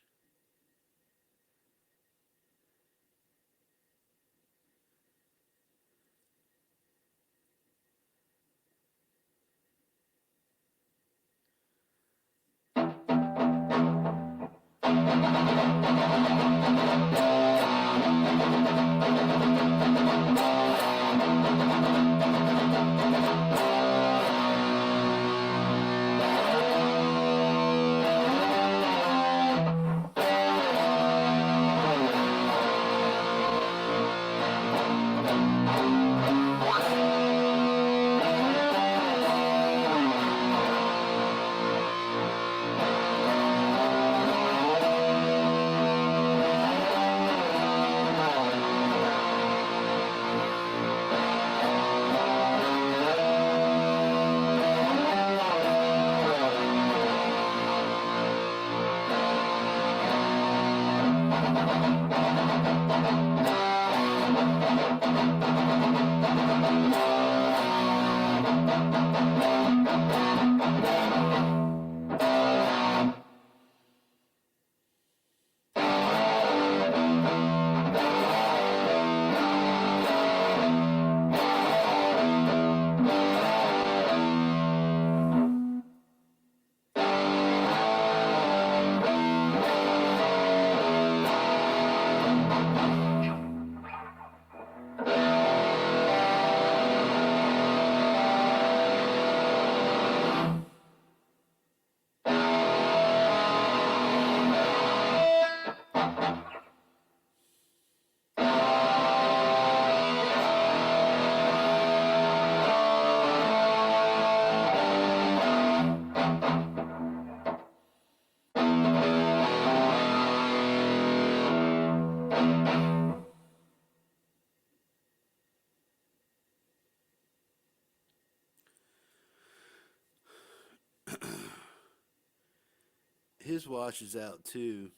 Speaker 3: his washes out too.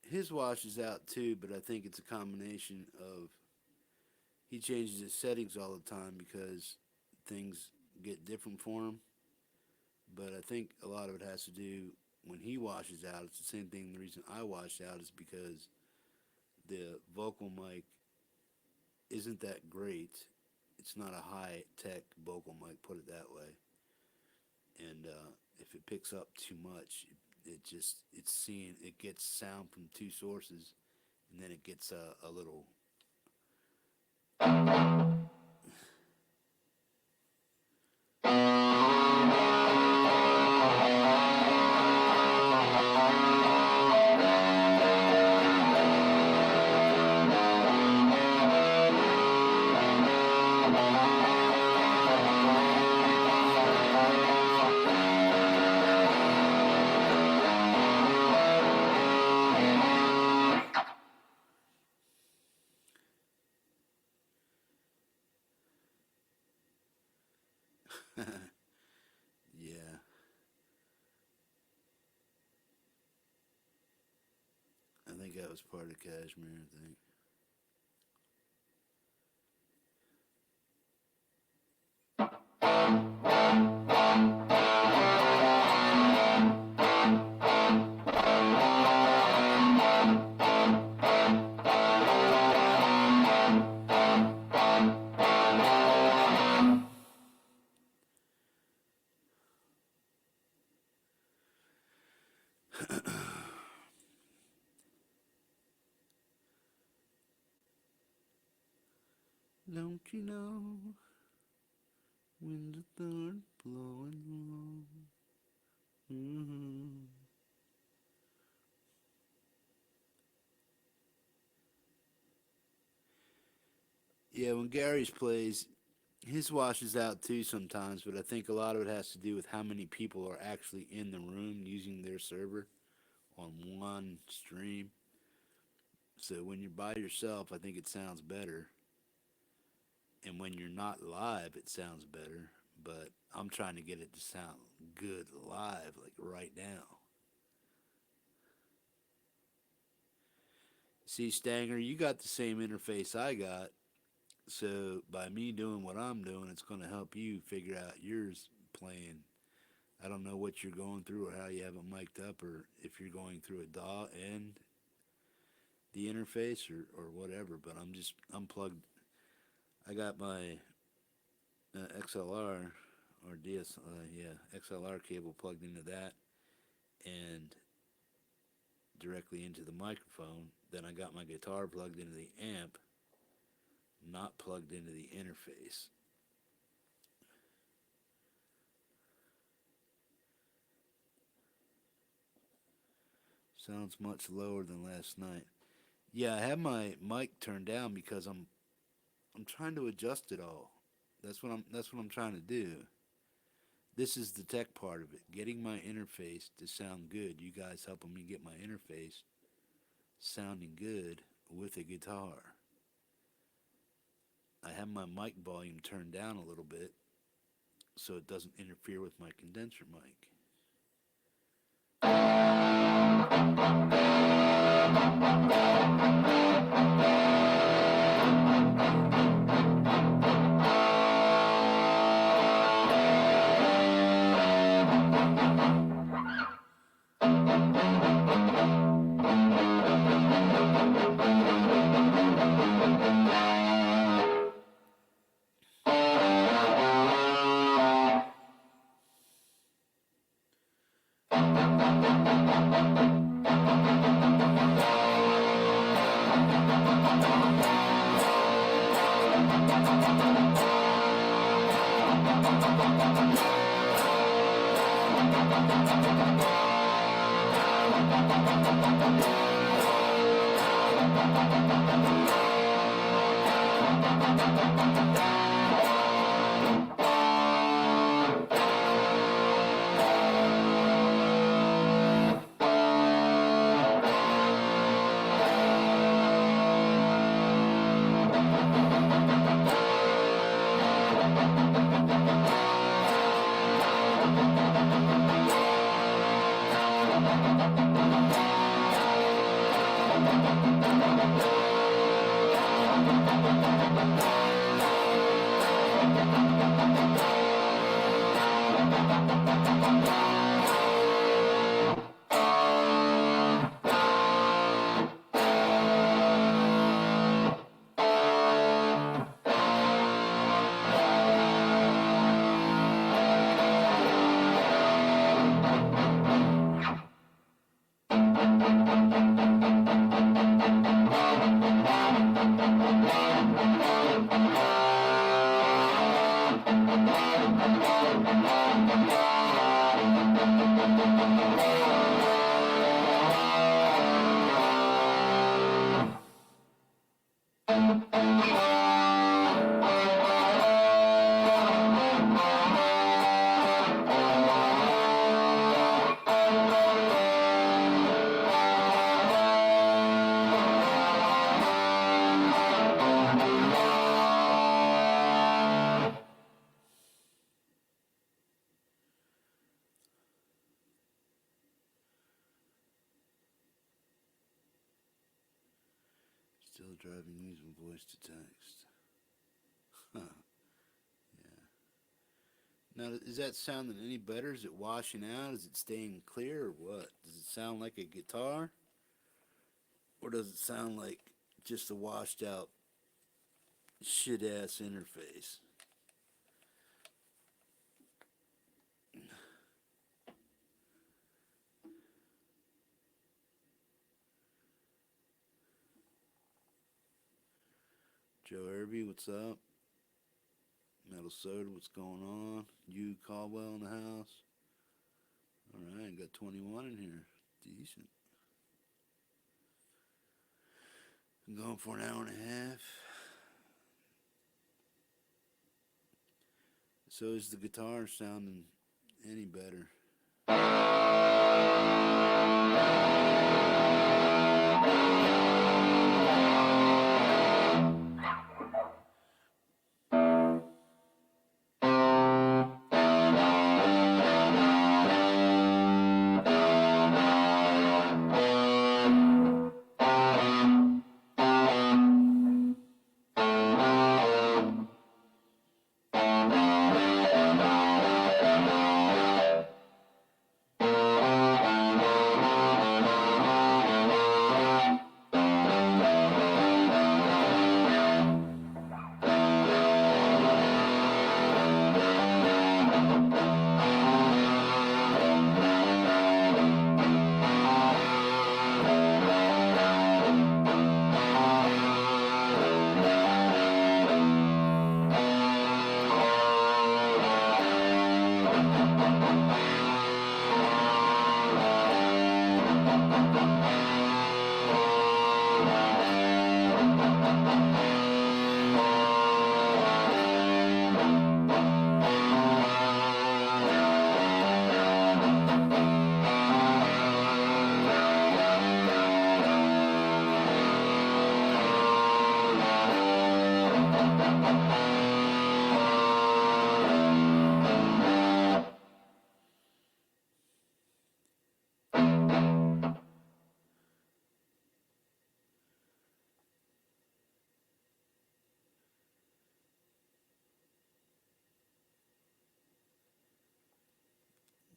Speaker 3: His washes out too, but I think it's a combination of he changes his settings all the time because things get different for him. But I think a lot of it has to do when he washes out. It's the same thing. The reason I wash out is because the vocal mic isn't that great. It's not a high tech vocal mic, put it that way. And if it picks up too much, it gets sound from two sources, and then it gets a little. Yeah. I think that was part of Kashmir, I think. Don't you know when the third blowing low? Yeah, when Gary's plays, his washes out too sometimes, but I think a lot of it has to do with how many people are actually in the room using their server on one stream. So when you're by yourself, I think it sounds better. And when you're not live, it sounds better. But I'm trying to get it to sound good live, like right now. See, Stanger, you got the same interface I got. So by me doing what I'm doing, it's going to help you figure out yours playing. I don't know what you're going through or how you have it mic'd up or if you're going through a DAW and the interface or whatever, but I'm plugged. I got my XLR or XLR cable plugged into that and directly into the microphone. Then I got my guitar plugged into the amp, not plugged into the interface. Sounds much lower than last night. Yeah, I have my mic turned down because I'm trying to adjust it all. That's what I'm trying to do. This is the tech part of it, getting my interface to sound good. You guys helping me get my interface sounding good with a guitar. I have my mic volume turned down a little bit so it doesn't interfere with my condenser mic. Still driving using voice to text. Huh. Yeah. Now, is that sounding any better? Is it washing out? Is it staying clear or what? Does it sound like a guitar? Or does it sound like just a washed out shit ass interface? Joe Irby, what's up? Metal Soda, what's going on? You Caldwell in the house? Alright, got 21 in here. Decent. Been going for an hour and a half. So is the guitar sounding any better?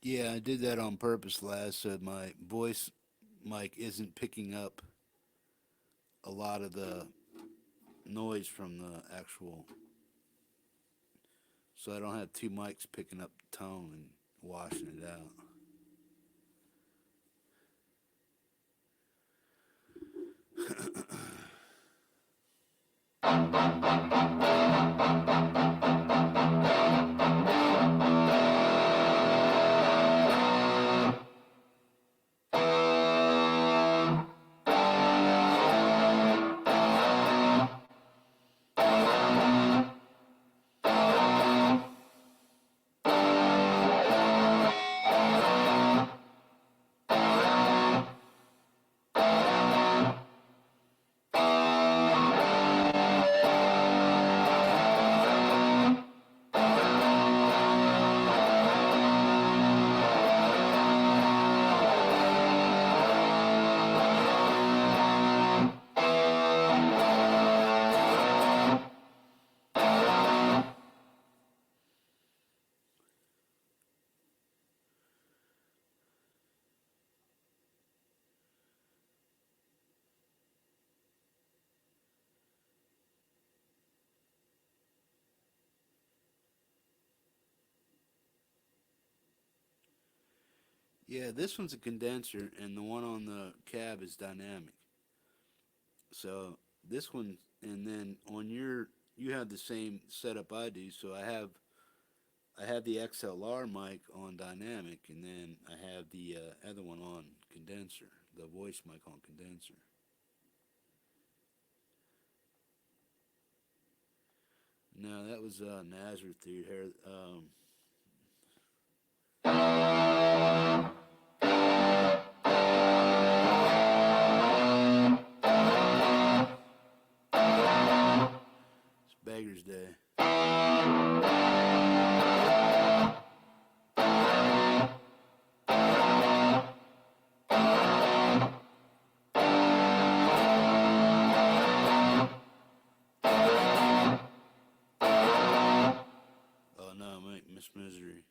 Speaker 3: Yeah, I did that on purpose last so my voice mic isn't picking up a lot of the noise from the actual, so I don't have two mics picking up the tone and washing it out. Yeah, this one's a condenser, and the one on the cab is dynamic. So this one, and then on you have the same setup I do. So I have the XLR mic on dynamic, and then I have the other one on condenser, the voice mic on condenser. No, that was Nazareth dude. It's Beggar's Day. Oh no, Miss Misery.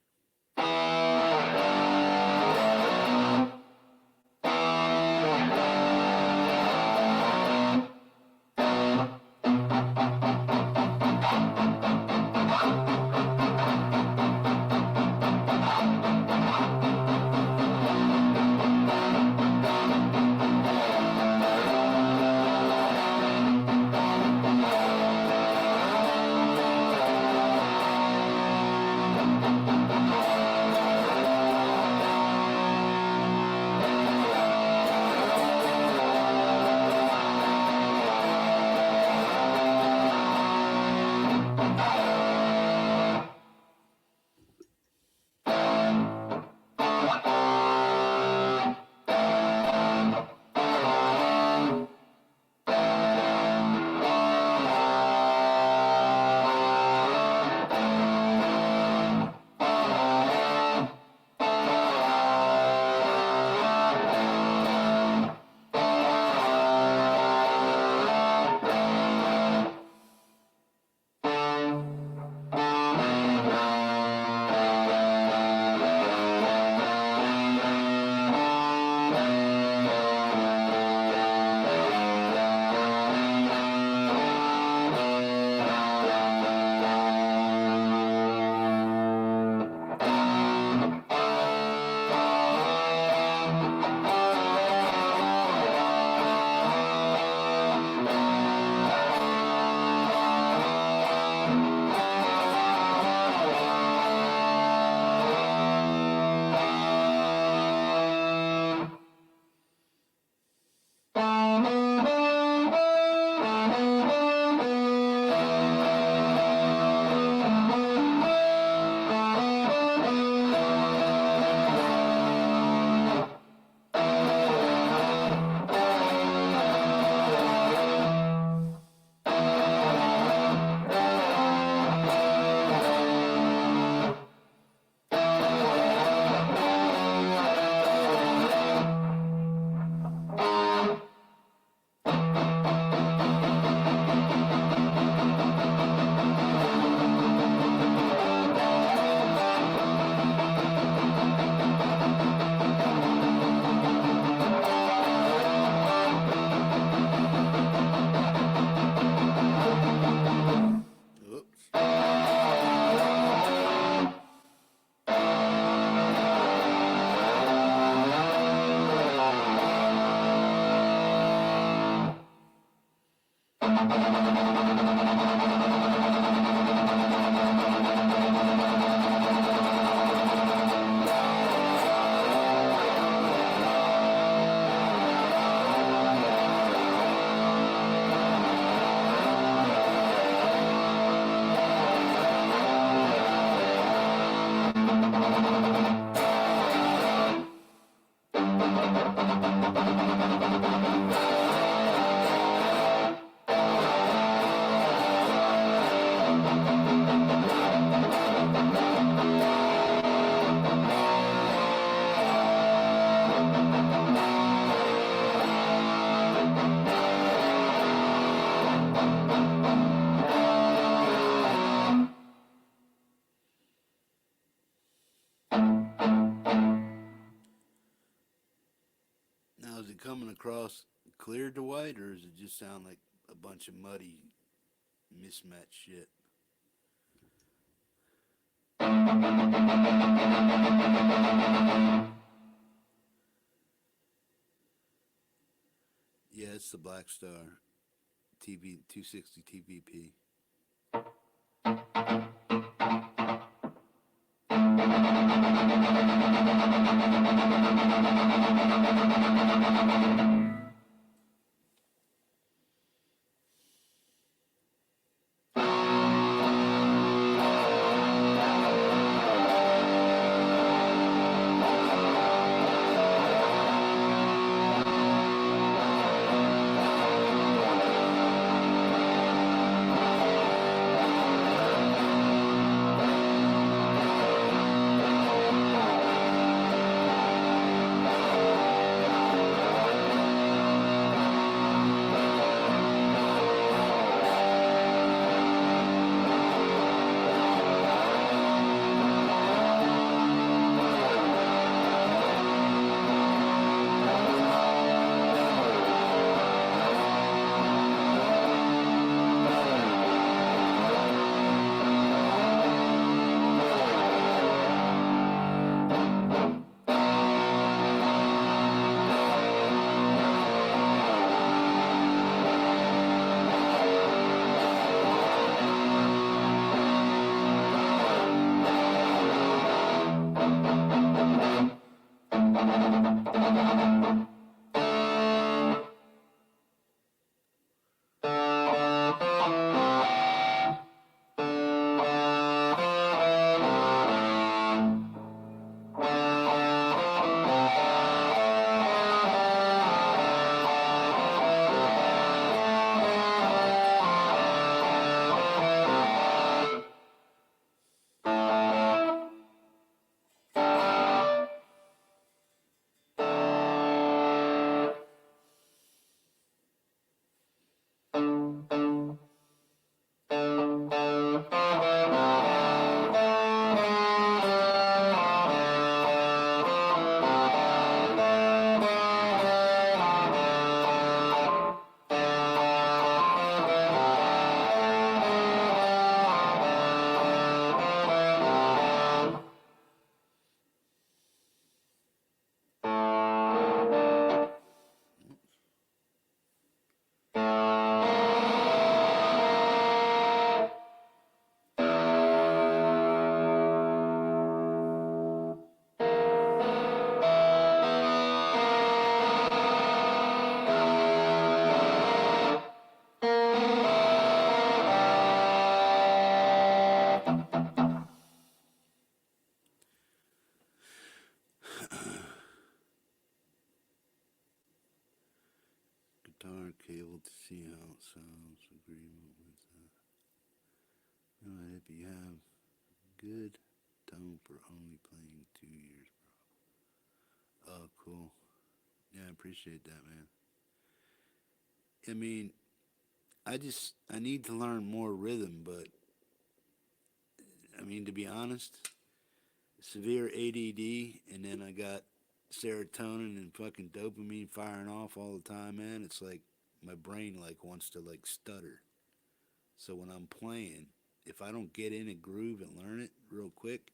Speaker 3: Now, is it coming across clear to white, or does it just sound like a bunch of muddy, mismatched shit? Yeah, it's the Black Star TV 260 TVP. Guitar cable to see how it sounds. Agreement with that. Alright, if you have good tone for only playing 2 years, bro. Oh, cool. Yeah, I appreciate that, man. I mean, I need to learn more rhythm, but I mean, to be honest, severe ADD, and then I got serotonin and fucking dopamine firing off all the time, man. It's like my brain like wants to like stutter. So when I'm playing, if I don't get in a groove and learn it real quick,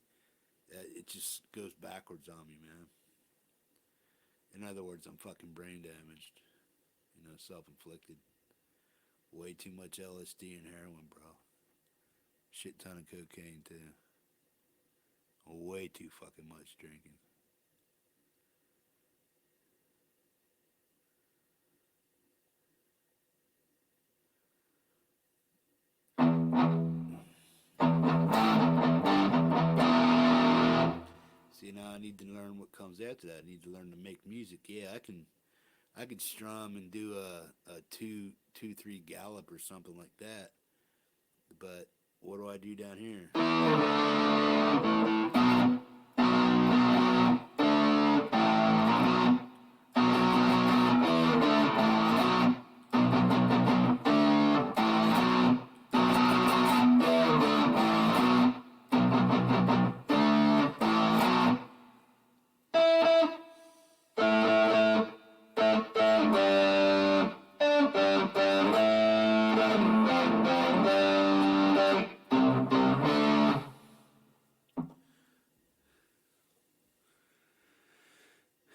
Speaker 3: it just goes backwards on me, man. In other words, I'm fucking brain damaged. You know, self-inflicted. Way too much LSD and heroin, bro. Shit ton of cocaine, too. Way too fucking much drinking. See, now I need to learn what comes after that. I need to learn to make music. Yeah, I could strum and do a 2-2-3 gallop or something like that. But what do I do down here?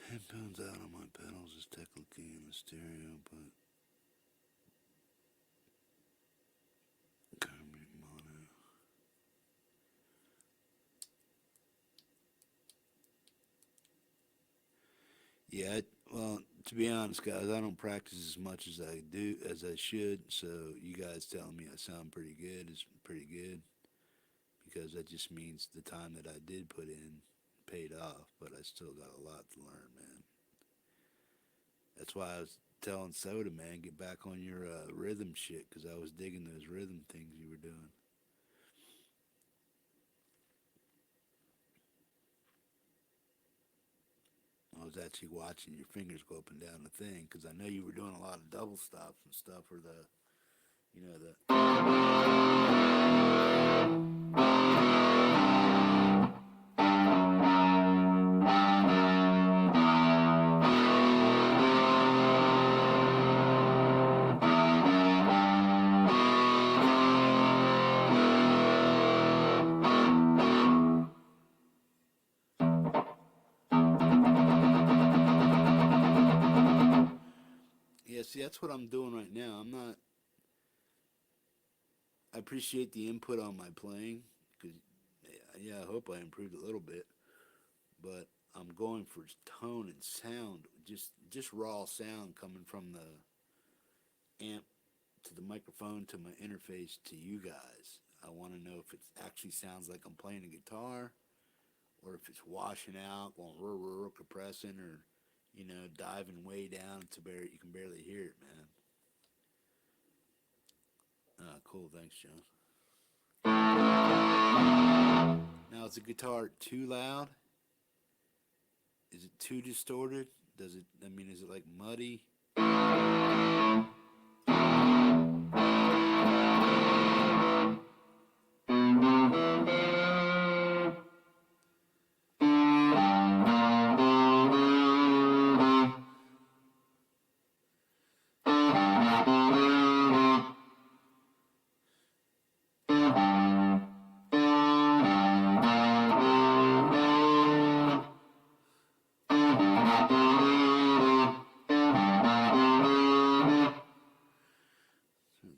Speaker 3: Headphones out on my pedals is technically in the stereo, but Yeah, well, to be honest, guys, I don't practice as much as I should. So you guys telling me I sound pretty good is pretty good because that just means the time that I did put in paid off. But I still got a lot to learn, man. That's why I was telling Soda, man, get back on your rhythm shit because I was digging those rhythm things you were doing. I was actually watching your fingers go up and down the thing because I know you were doing a lot of double stops and stuff for the, you know, the. Yeah, see, that's what I'm doing right now. I'm not. I appreciate the input on my playing because, yeah, I hope I improved a little bit. But I'm going for tone and sound, just raw sound coming from the amp to the microphone to my interface to you guys. I want to know if it actually sounds like I'm playing a guitar, or if it's washing out, going compressing, or diving way down to you can barely hear it, man. Cool, thanks, John. Now, is the guitar too loud? Is it too distorted? Does it? I mean, is it like muddy? I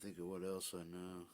Speaker 3: think of what else I know.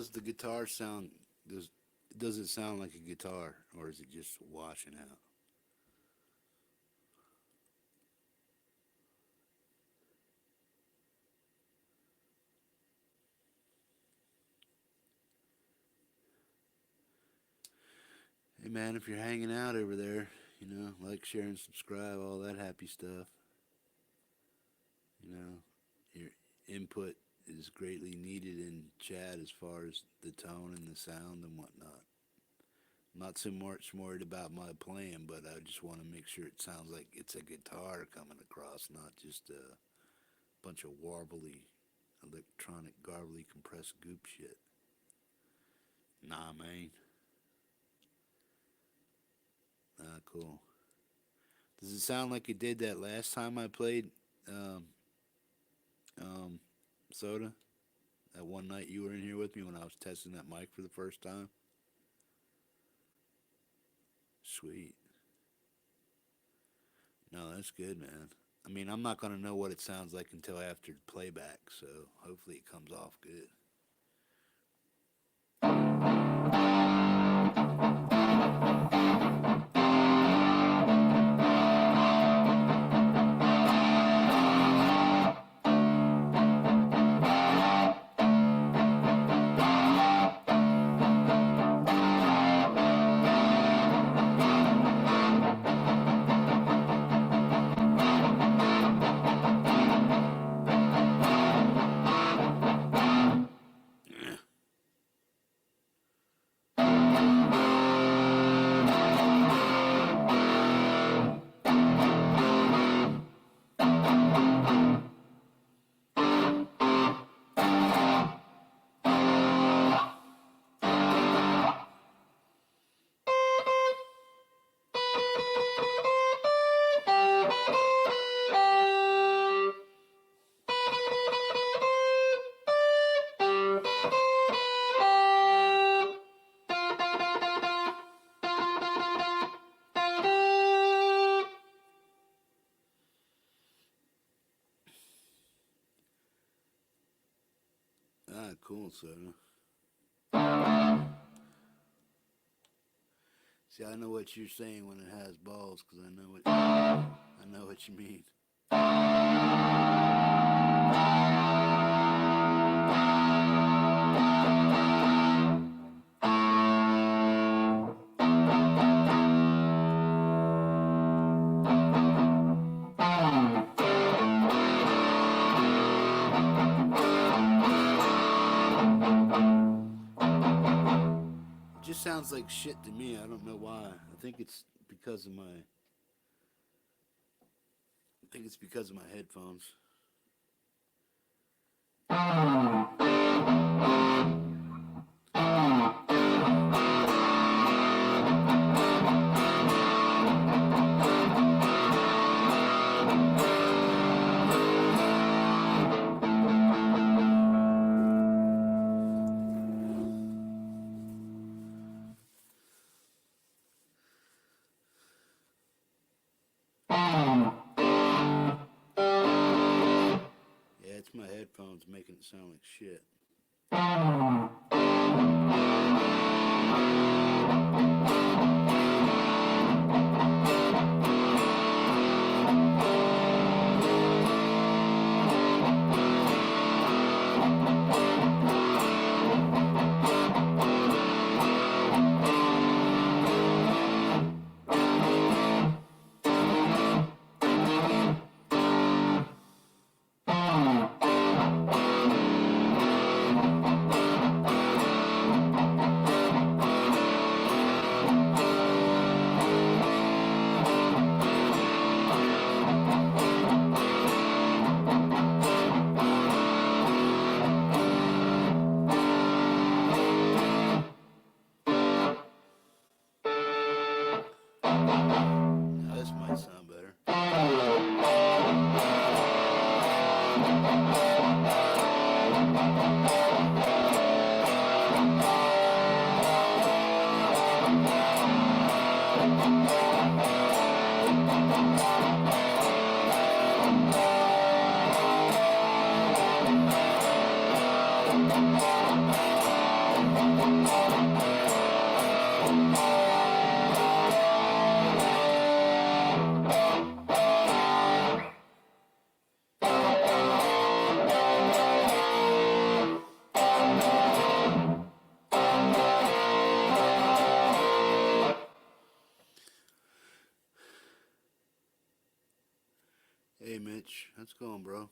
Speaker 3: does the guitar sound? Does it sound like a guitar, or is it just washing out? Hey man, if you're hanging out over there, like, share, and subscribe, all that happy stuff. Your input is greatly needed in chat as far as the tone and the sound and whatnot. I'm not so much worried about my playing, but I just want to make sure it sounds like it's a guitar coming across, not just a bunch of warbly, electronic, garbly, compressed goop shit. Nah, man. Ah, cool. Does it sound like it did that last time I played Soda? That one night you were in here with me when I was testing that mic for the first time? Sweet. No, that's good, man. I mean, I'm not going to know what it sounds like until after playback, so hopefully it comes off good. Ah, cool, Soda. See, I know what you're saying when it has balls, because I know what you mean. Sounds like shit to me. I don't know why. I think it's because of my headphones. My headphones making it sound like shit. Hey, Mitch. How's it going, bro?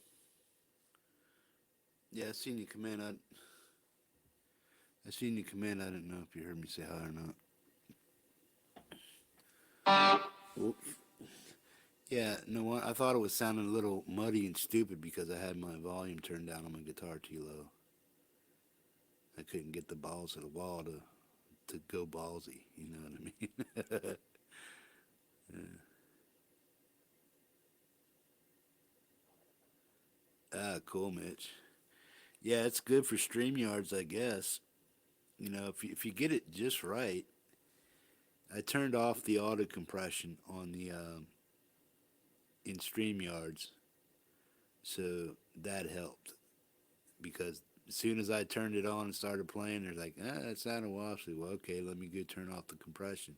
Speaker 3: Yeah, I seen you come in. I seen you come in. I didn't know if you heard me say hi or not. Oop. Yeah, no, what? I thought it was sounding a little muddy and stupid because I had my volume turned down on my guitar too low. I couldn't get the balls of the wall to go ballsy. You know what I mean? Yeah. Ah, cool, Mitch. Yeah, it's good for StreamYards, I guess. You know, if you get it just right. I turned off the auto compression on the in StreamYards, so that helped because as soon as I turned it on and started playing, they're like, that sounded wobbly. Well, okay, let me go turn off the compression.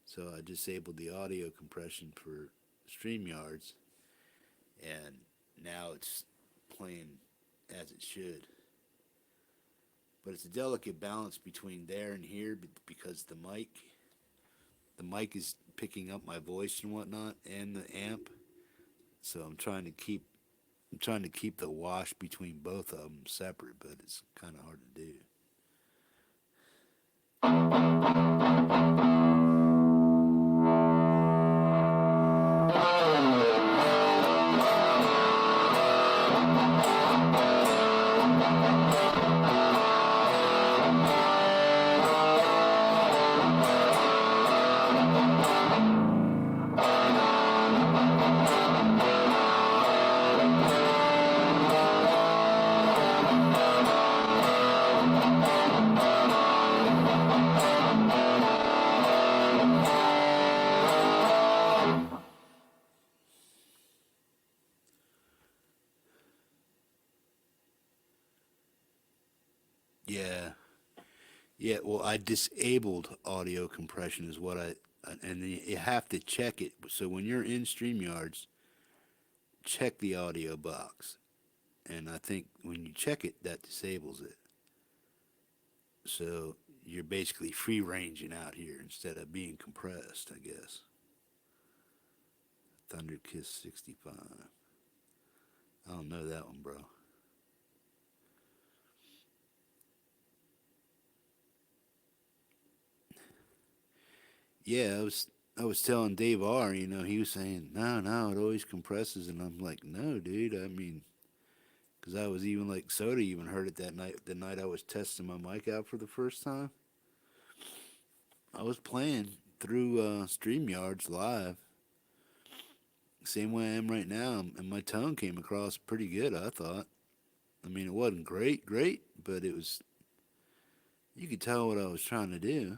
Speaker 3: So I disabled the audio compression for StreamYards, and now it's playing as it should. But it's a delicate balance between there and here because the mic is picking up my voice and whatnot, and the amp. So I'm trying to keep the wash between both of them separate, but it's kind of hard to do. Yeah. Yeah, well, I disabled audio compression is what and you have to check it. So when you're in StreamYards, check the audio box. And I think when you check it, that disables it. So you're basically free ranging out here instead of being compressed, I guess. Thunder Kiss 65. I don't know that one, bro. Yeah, I was telling Dave R, you know, he was saying, no, it always compresses. And I'm like, no, dude, I mean, because I was even like, Soda even heard it that night, the night I was testing my mic out for the first time. I was playing through StreamYards live, same way I am right now, and my tone came across pretty good, I thought. I mean, it wasn't great, but it was, you could tell what I was trying to do.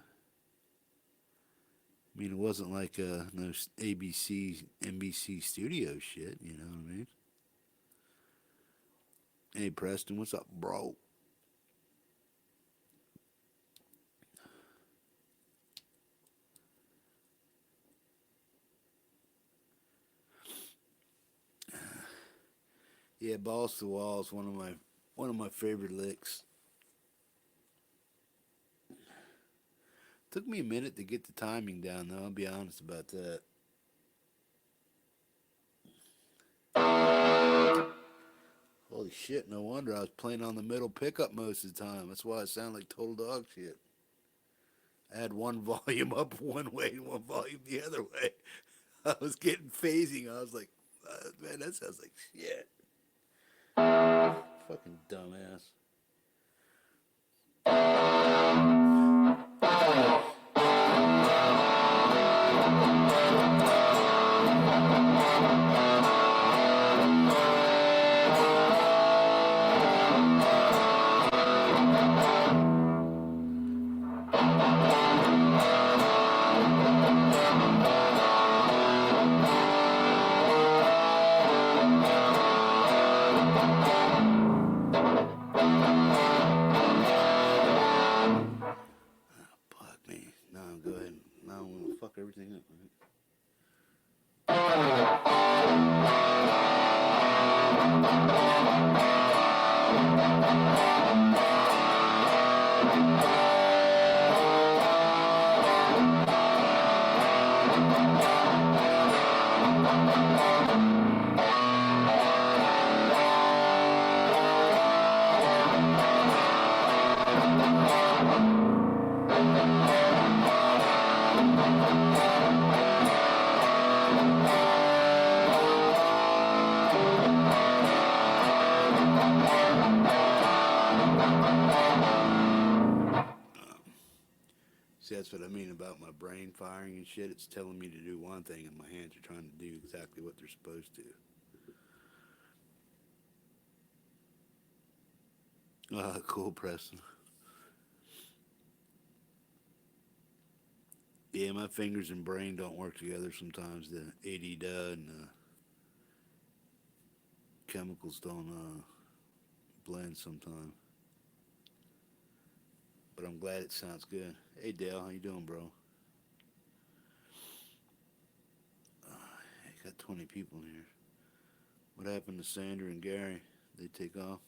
Speaker 3: I mean, it wasn't like no ABC, NBC studio shit, you know what I mean? Hey, Preston, what's up, bro? Yeah, Balls to the Wall is one of my favorite licks. Took me a minute to get the timing down, though. I'll be honest about that. Holy shit, no wonder I was playing on the middle pickup most of the time. That's why I sound like total dog shit. I had one volume up one way and one volume the other way. I was getting phasing. I was like, man, that sounds like shit. Fucking dumbass. that's what I mean about my brain firing and shit. It's telling me to do one thing, and my hands are trying to do exactly what they're supposed to. Ah, cool, Preston. Yeah, my fingers and brain don't work together sometimes. The AD and the chemicals don't blend sometimes. But I'm glad it sounds good. Hey, Dale, how you doing, bro? I got 20 people in here. What happened to Sandra and Gary? They take off?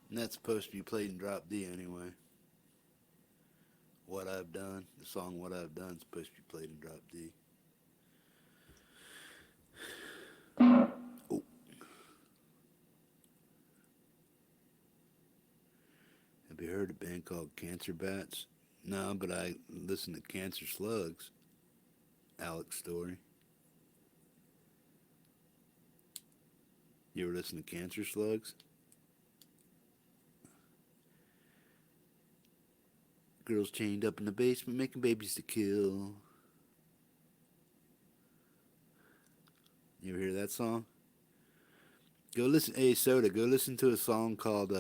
Speaker 3: And that's supposed to be played in drop D anyway. What I've Done, the song What I've Done is supposed to be played in drop D. Oh. Have you heard a band called Cancer Bats? No, but I listen to Cancer Slugs. Alex Story. You ever listen to Cancer Slugs? Girls chained up in the basement making babies to kill. You ever hear that song? Go listen. Hey, Soda, go listen to a song called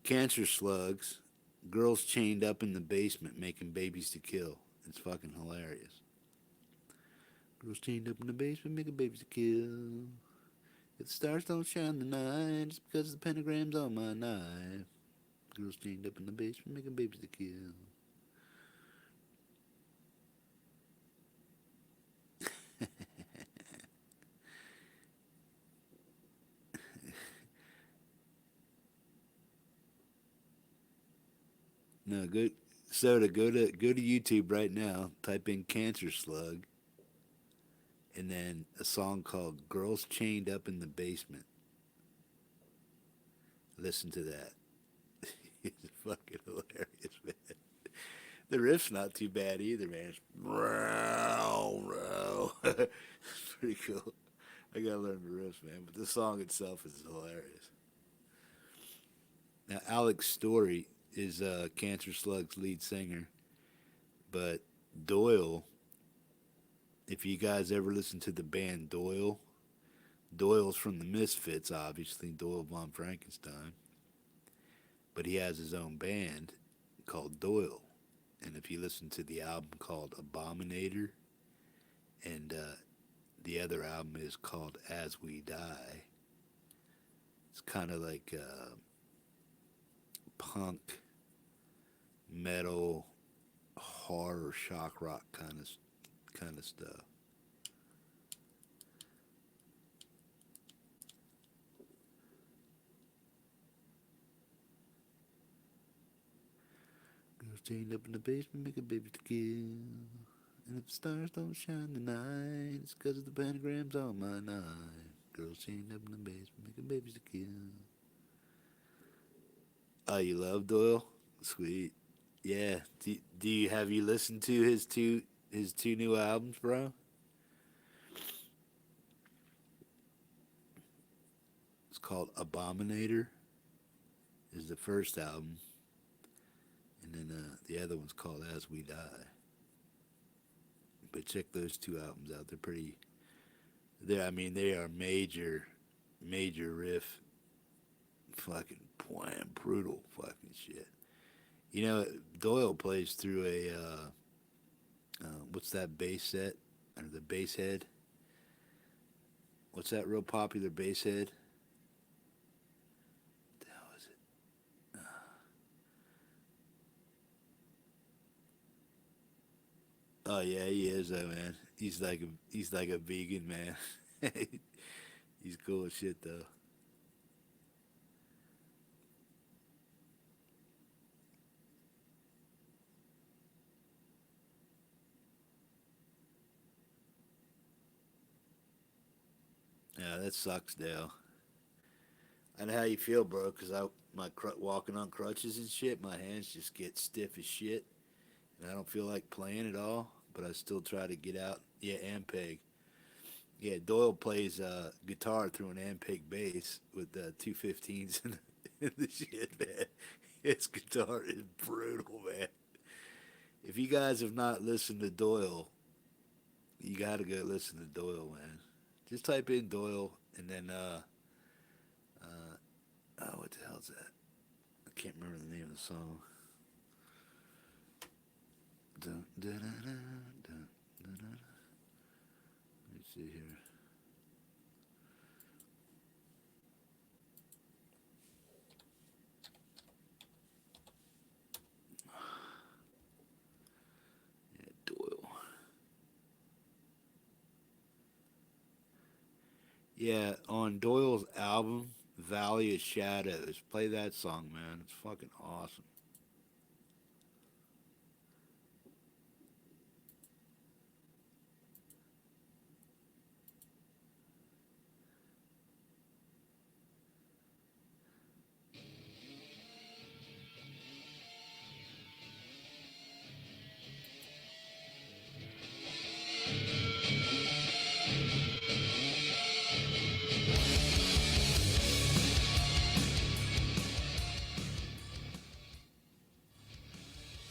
Speaker 3: Cancer Slugs. Girls chained up in the basement making babies to kill. It's fucking hilarious. Girls chained up in the basement making babies to kill. If the stars don't shine tonight, just because the pentagram's on my knife. Girls chained up in the basement making babies to kill. No, go Soda, go to YouTube right now, type in Cancer Slug, and then a song called Girls Chained Up in the Basement. Listen to that. It's fucking hilarious, man. The riff's not too bad either, man. It's it's pretty cool. I gotta learn the riffs, man. But the song itself is hilarious. Now, Alex Story is Cancer Slug's lead singer, but Doyle, if you guys ever listen to the band Doyle, Doyle's from the Misfits, obviously, Doyle von Frankenstein, but he has his own band called Doyle. And if you listen to the album called Abominator, and the other album is called As We Die. It's kind of like punk, metal, horror, shock rock kind of stuff. Girls chained up in the basement, make a baby to kill. And if the stars don't shine tonight, it's 'cause of the pentagrams on my knife. Girls chained up in the basement, making babies to kill. Oh, you love Doyle? Sweet. Yeah. Do you have you listened to his two new albums, bro? It's called Abominator. Is the first album, and then the other one's called As We Die. But check those two albums out. They're pretty. I mean, they are major riff, fucking wham, brutal fucking shit. You know, Doyle plays through a what's that bass set or the bass head? What's that real popular bass head? What the hell is it? Oh yeah, he is though, man. He's like a vegan, man. He's cool as shit though. Yeah, that sucks, Dale. I know how you feel, bro. Cause walking on crutches and shit, my hands just get stiff as shit, and I don't feel like playing at all. But I still try to get out. Yeah, Ampeg. Yeah, Doyle plays guitar through an Ampeg bass with 215s in the shit, man. His guitar is brutal, man. If you guys have not listened to Doyle, you gotta go listen to Doyle, man. Just type in Doyle and then oh, what the hell's that? I can't remember the name of the song. Dun, dun, dun, dun, dun, dun, dun. Let me see here. Yeah, Doyle. Yeah, on Doyle's album, Valley of Shadows. Play that song, man. It's fucking awesome.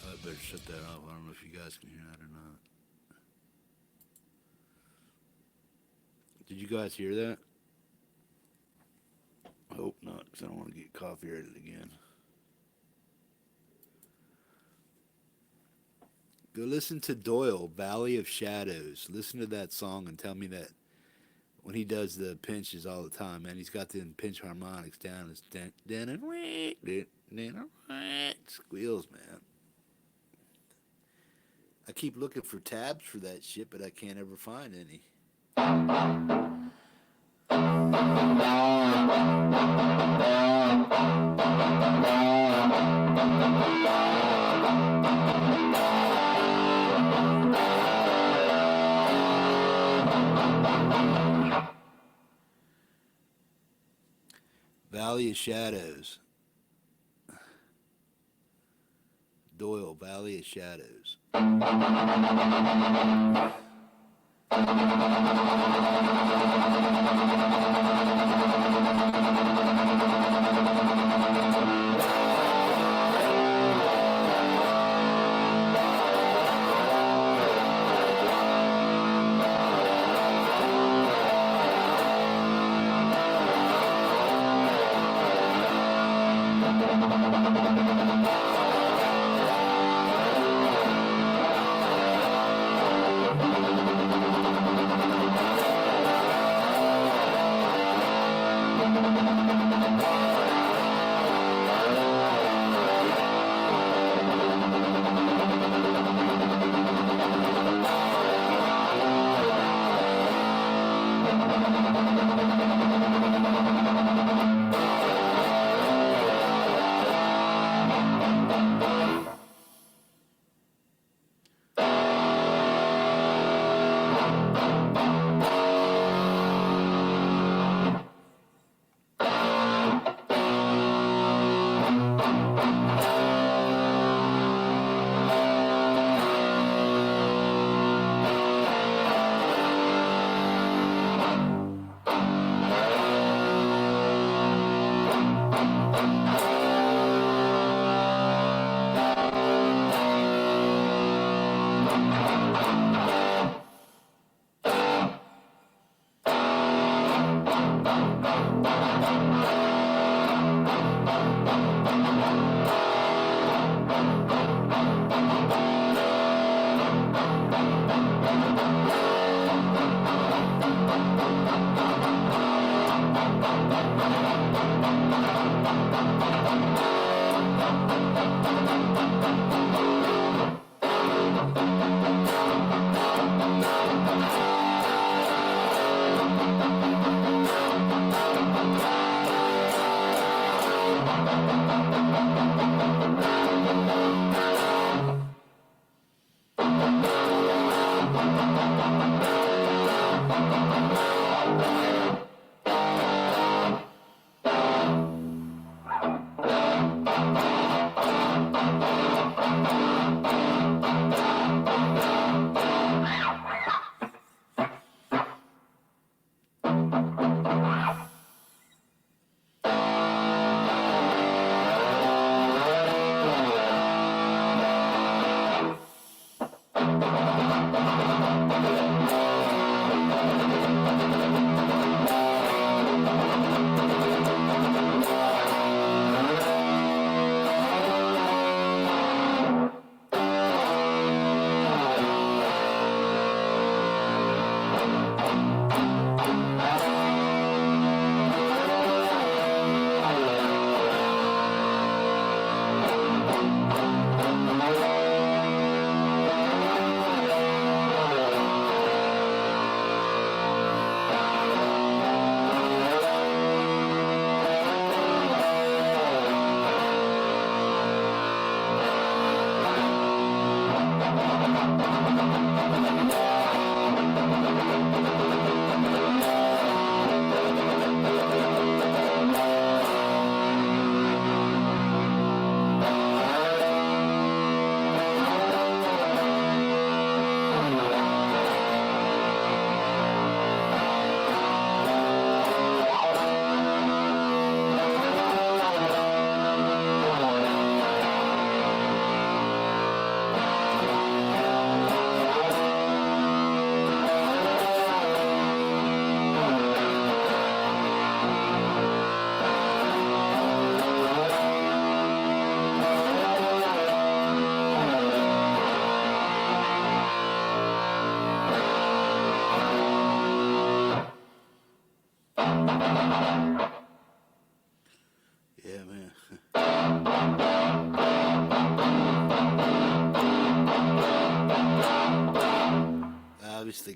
Speaker 3: I better shut that off. I don't know if you guys can hear that or not. Did you guys hear that? I hope not, because I don't want to get copyrighted again. Go listen to Doyle, Valley of Shadows. Listen to that song and tell me that when he does the pinches all the time, man, he's got the pinch harmonics down. It's squeals, man. I keep looking for tabs for that shit, but I can't ever find any. Valley of Shadows. Doyle, Valley of Shadows.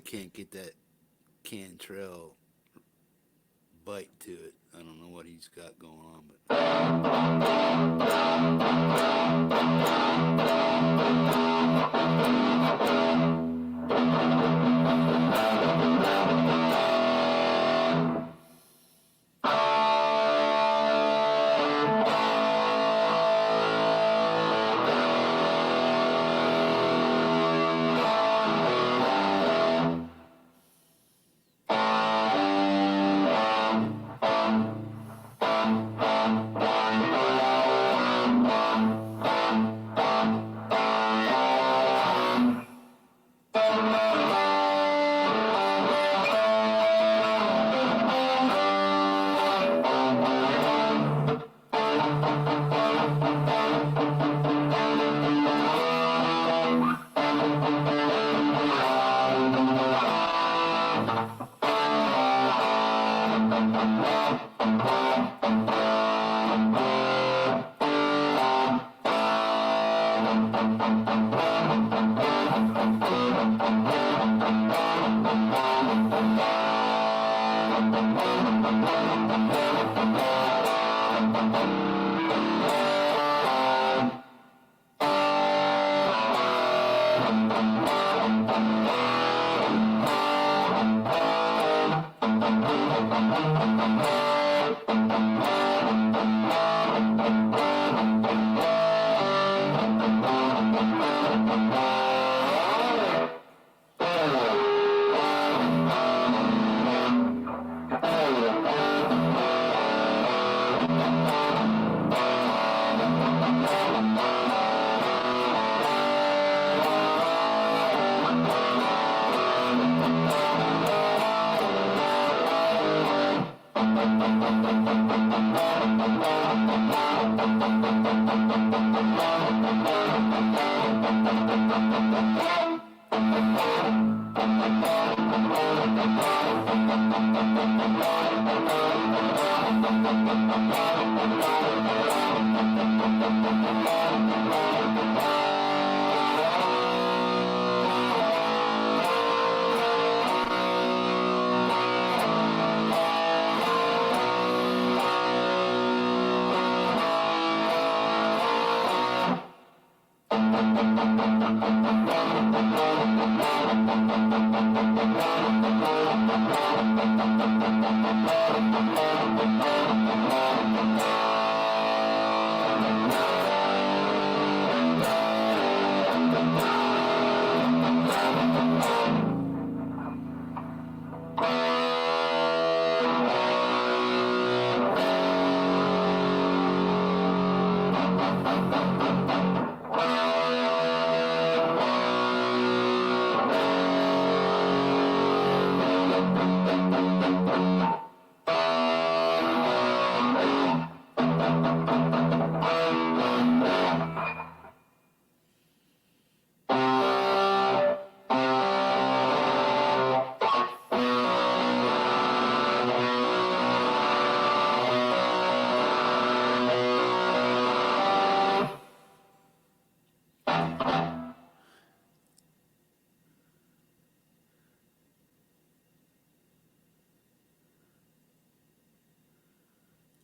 Speaker 3: really can't get that Cantrell bite to it. I don't know what he's got going on,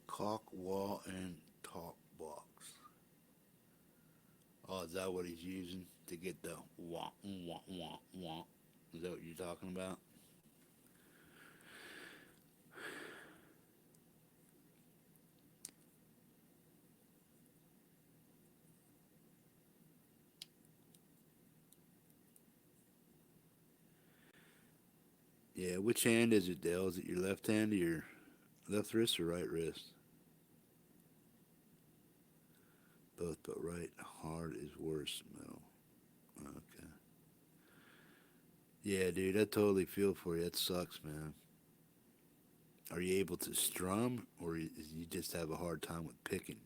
Speaker 3: caulk wall and talk box. Oh, is that what he's using to get the wah wah wah wah? Is that what you're talking about? Yeah, which hand is it, Dale? Is it your left hand or your left wrist or right wrist? Both, but right hard is worse. Metal. Okay. Yeah, dude, I totally feel for you. That sucks, man. Are you able to strum, or you just have a hard time with picking?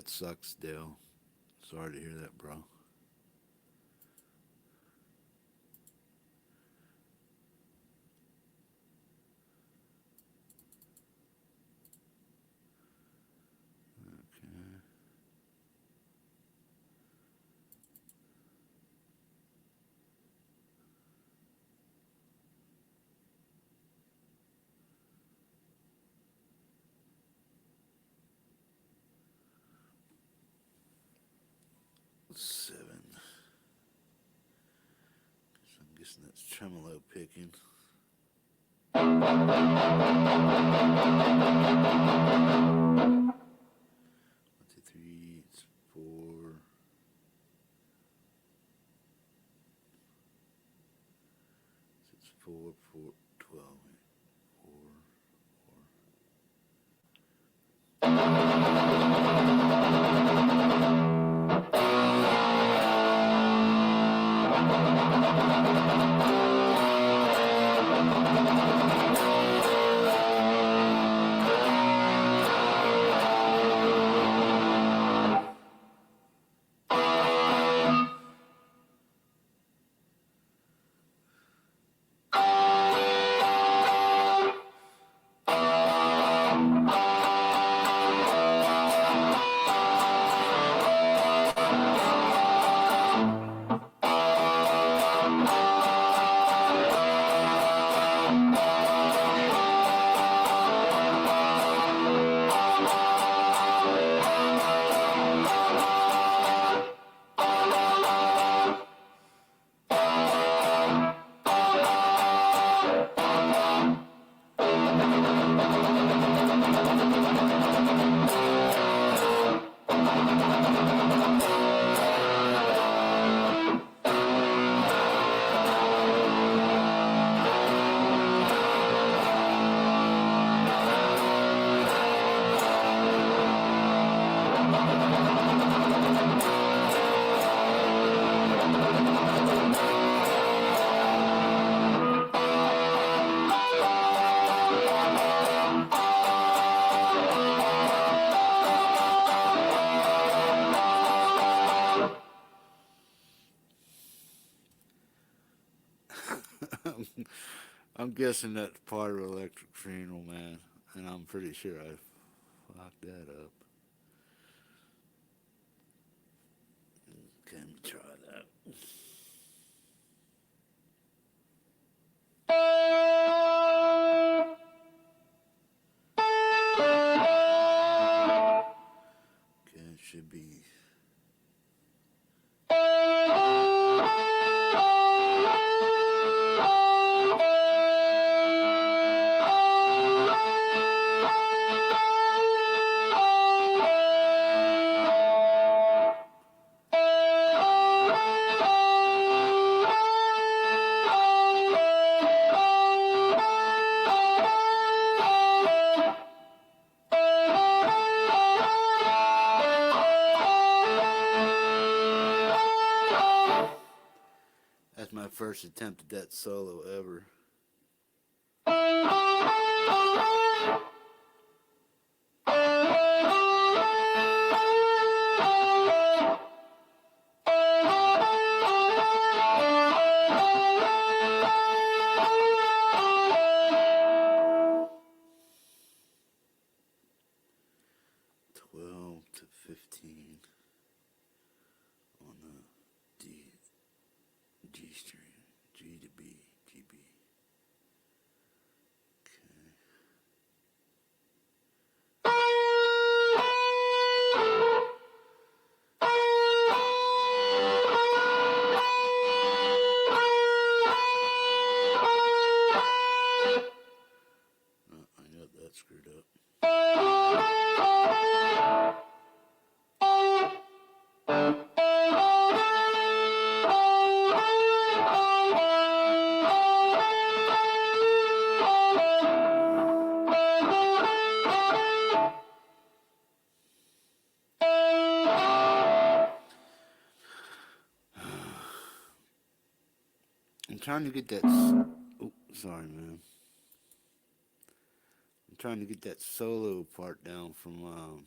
Speaker 3: That sucks, Dale. Sorry to hear that, bro. Okay. Seven. So I'm guessing that's tremolo picking. 1, 2, 3, it's 4. It's 4, 4, 12. 4, 4. I'm guessing that's part of electric funeral, man, and I'm pretty sure I fucked that up. Okay, let me try that. Okay, it should be. That's my first attempt at that solo ever. To 15 on the G string, G to B, G B. Okay. Oh, I got that screwed up. I'm trying to get that. Oh, sorry, man. I'm trying to get that solo part down from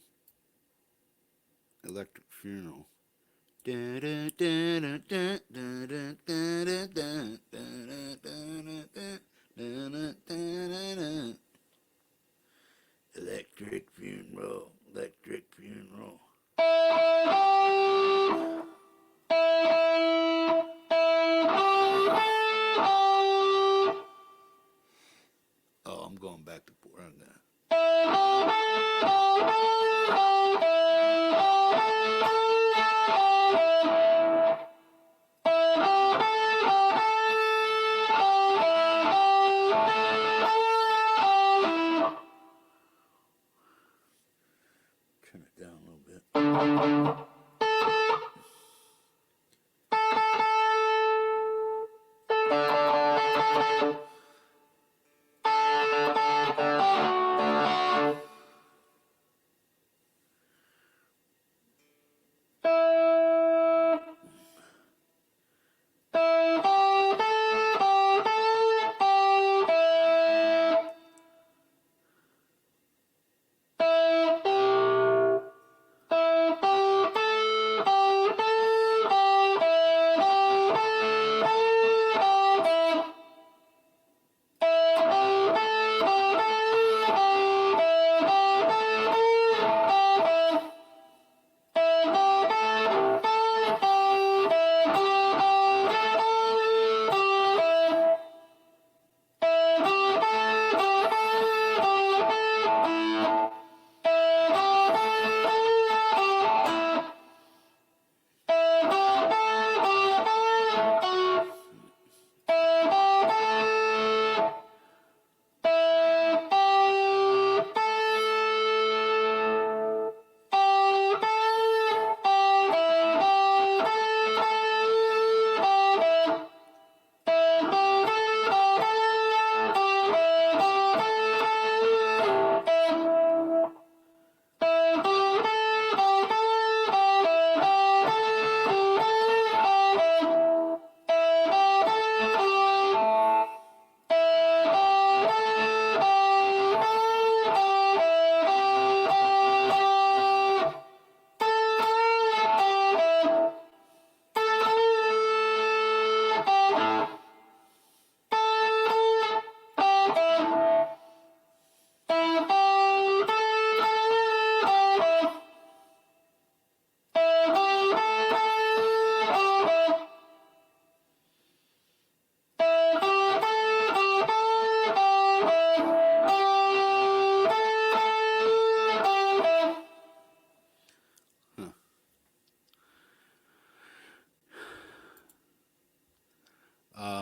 Speaker 3: Electric Funeral. Electric Funeral, Electric Funeral. Oh, I'm going back to where I'm going. Turn it down a little bit.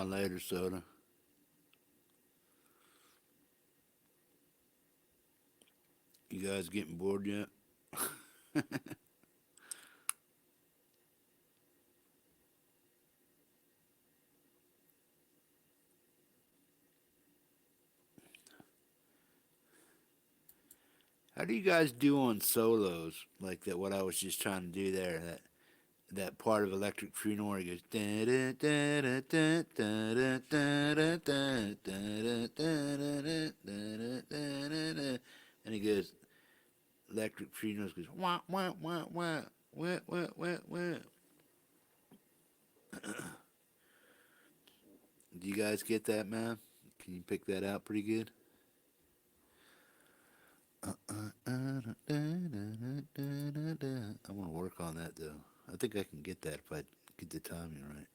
Speaker 3: Later, soda. You guys getting bored yet? How do you guys do on solos like that? What I was just trying to do there, that part of Electric Funeral where he goes, and he goes, Electric Funeral goes, wah wah wah wah wah wah wah wah. Do you guys get that, man? Can you pick that out pretty good? I want to work on that though. I think I can get that if I get the timing right.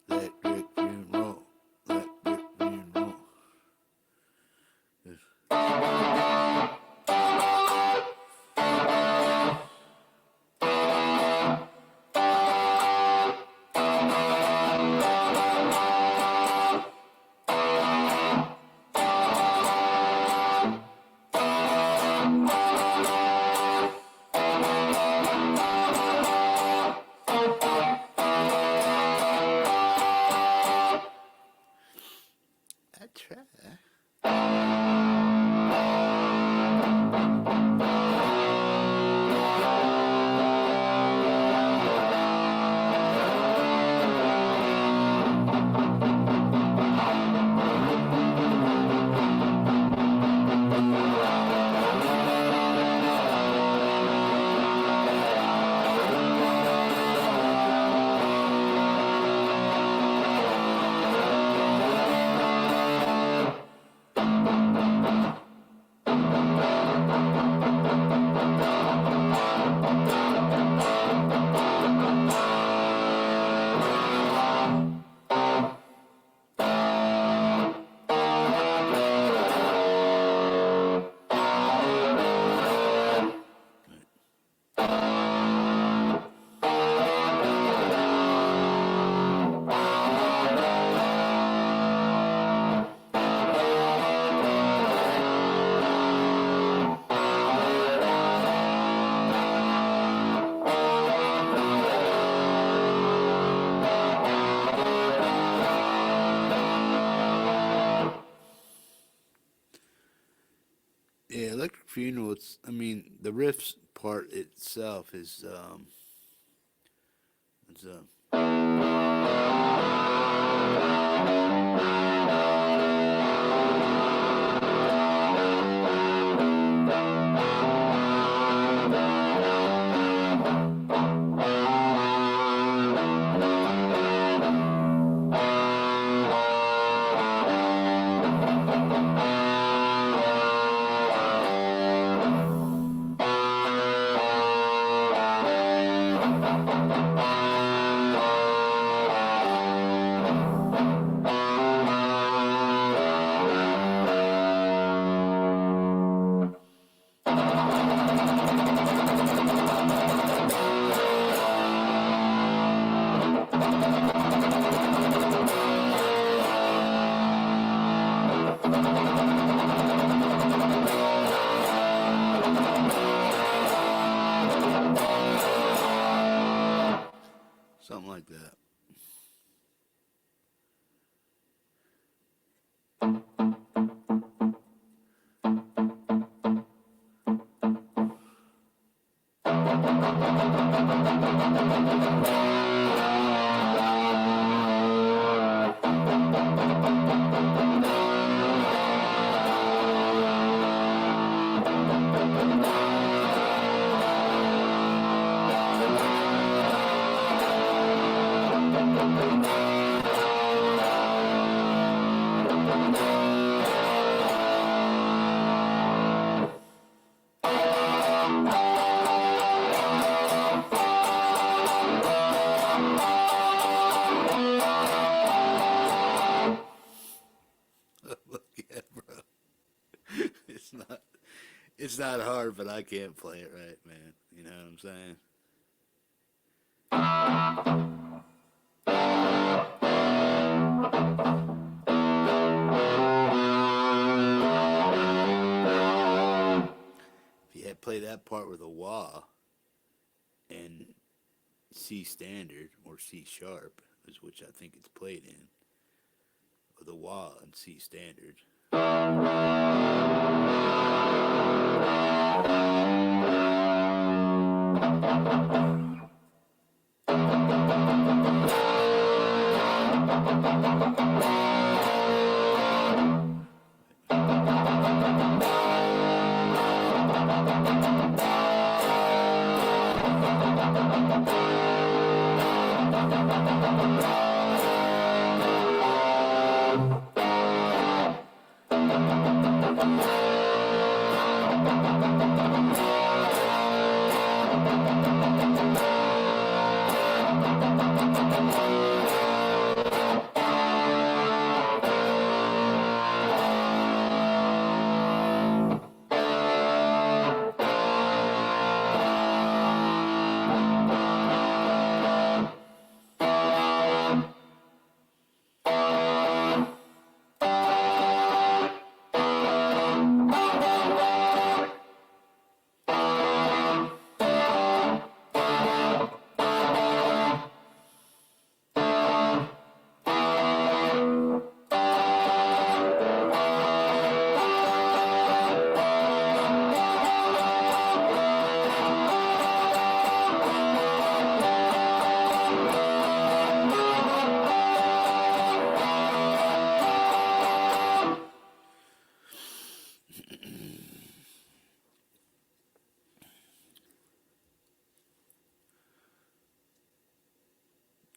Speaker 3: Electric Funeral, Electric Funeral. Yes. Yeah, Electric Funeral. I mean, the riffs part itself is something like that. Look, yeah, bro. It's not. It's not hard, but I can't play it right, man. You know what I'm saying? If you had play that part with a wah and C standard or C sharp, is which I think it's played in, with a wah and C standard.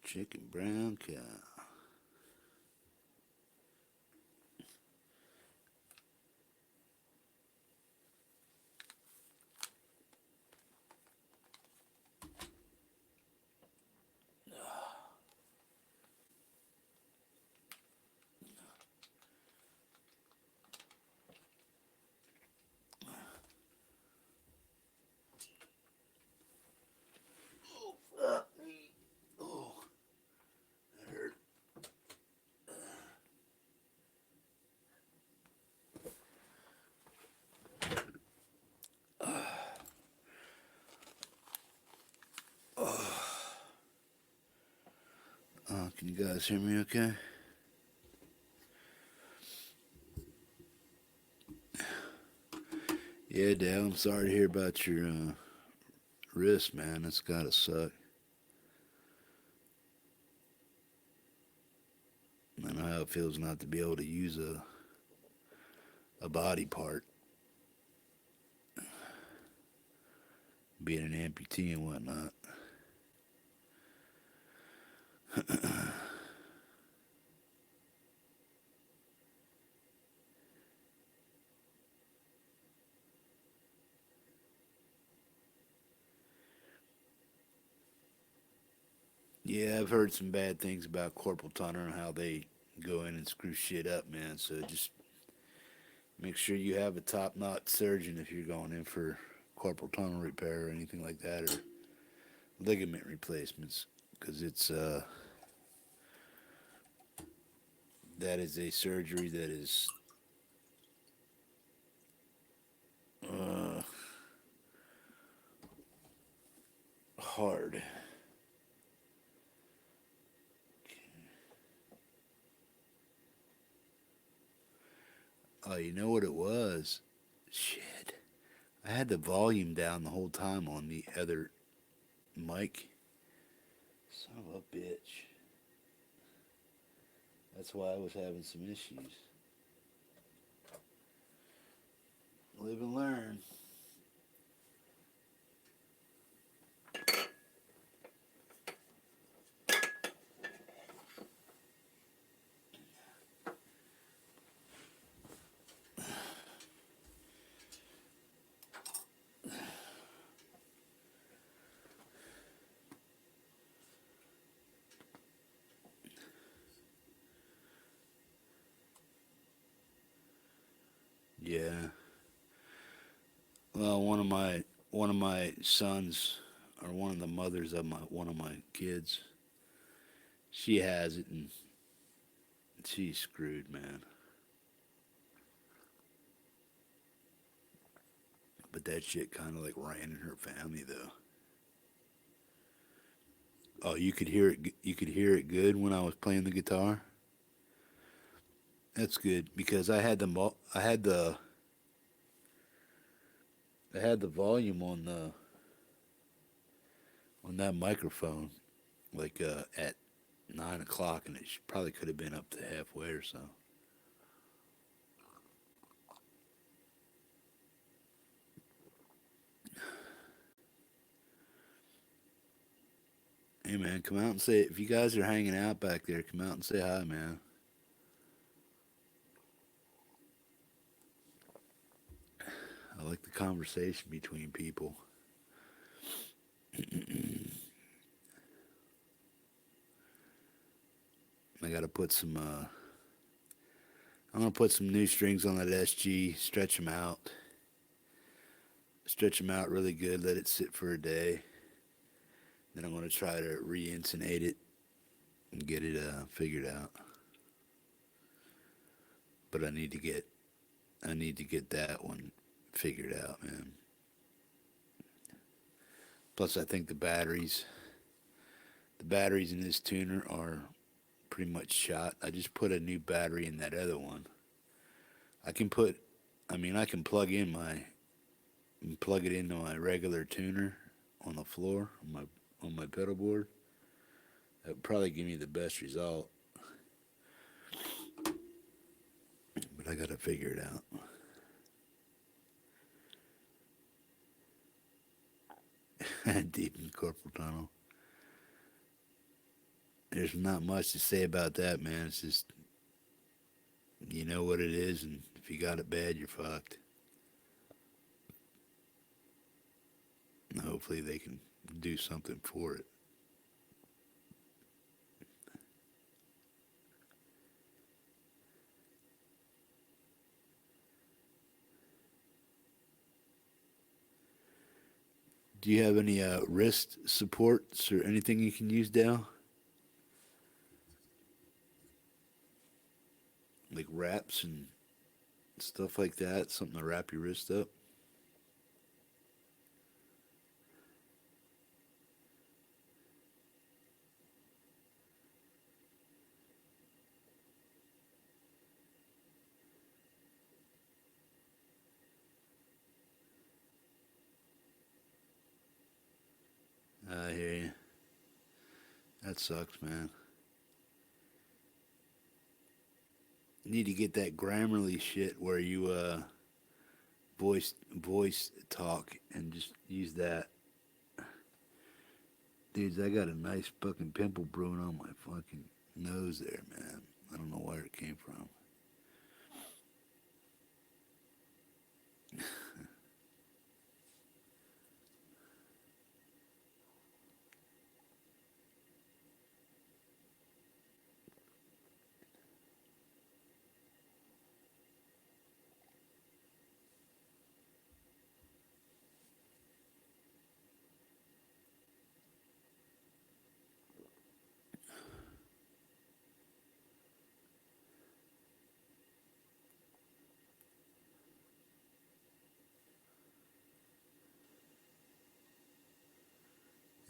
Speaker 3: Chicken brown cow. Oh, that hurt. Can you guys hear me okay? Yeah, Dad, I'm sorry to hear about your wrist, man. That's gotta suck. I know how it feels not to be able to use a body part, being an amputee and whatnot. Yeah, I've heard some bad things about Corporal Tunner and how they go in and screw shit up, man. So just make sure you have a top-notch surgeon if you're going in for Corporal Tunnel repair or anything like that, or ligament replacements, because that is a surgery that is hard. Oh, you know what it was? Shit. I had the volume down the whole time on the other mic. Son of a bitch. That's why I was having some issues. Live and learn. Yeah. Well, one of my sons, or one of the mothers of one of my kids, she has it, and she's screwed, man. But that shit kind of like ran in her family, though. Oh, you could hear it. You could hear it good when I was playing the guitar. That's good because I had the volume on that microphone like at 9 o'clock, and it probably could have been up to halfway or so. Hey man, come out and say, if you guys are hanging out back there, come out and say hi, man. I like the conversation between people. I gotta put some I'm gonna put some new strings on that SG, stretch them out really good, let it sit for a day. Then I'm gonna try to re-intonate it and get it figured out. But I need to get that one figured out, man. Plus, I think the batteries in this tuner are pretty much shot. I just put a new battery in that other one. I can plug it into my regular tuner on the floor on my pedal board. That would probably give me the best result. But I gotta figure it out. Deep in the corporal tunnel. there's not much to say about that, man. It's just, you know what it is, and if you got it bad, you're fucked. And hopefully they can do something for it. Do you have any wrist supports or anything you can use, Dale? Like wraps and stuff like that? Something to wrap your wrist up? I hear you. That sucks, man. You need to get that Grammarly shit where you voice talk and just use that. Dudes, I got a nice fucking pimple brewing on my fucking nose there, man. I don't know where it came from.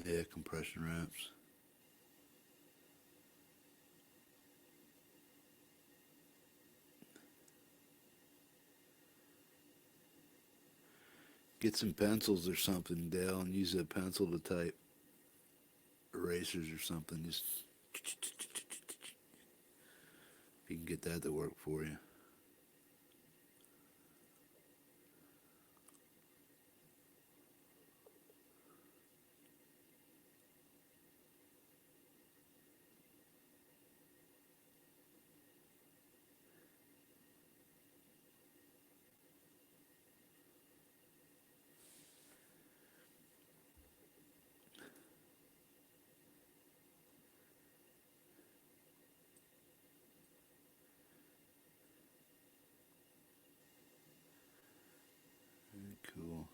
Speaker 3: Yeah, compression wraps. Get some pencils or something, Dale, and use a pencil to type erasers or something. Just if you can get that to work for you. Cool.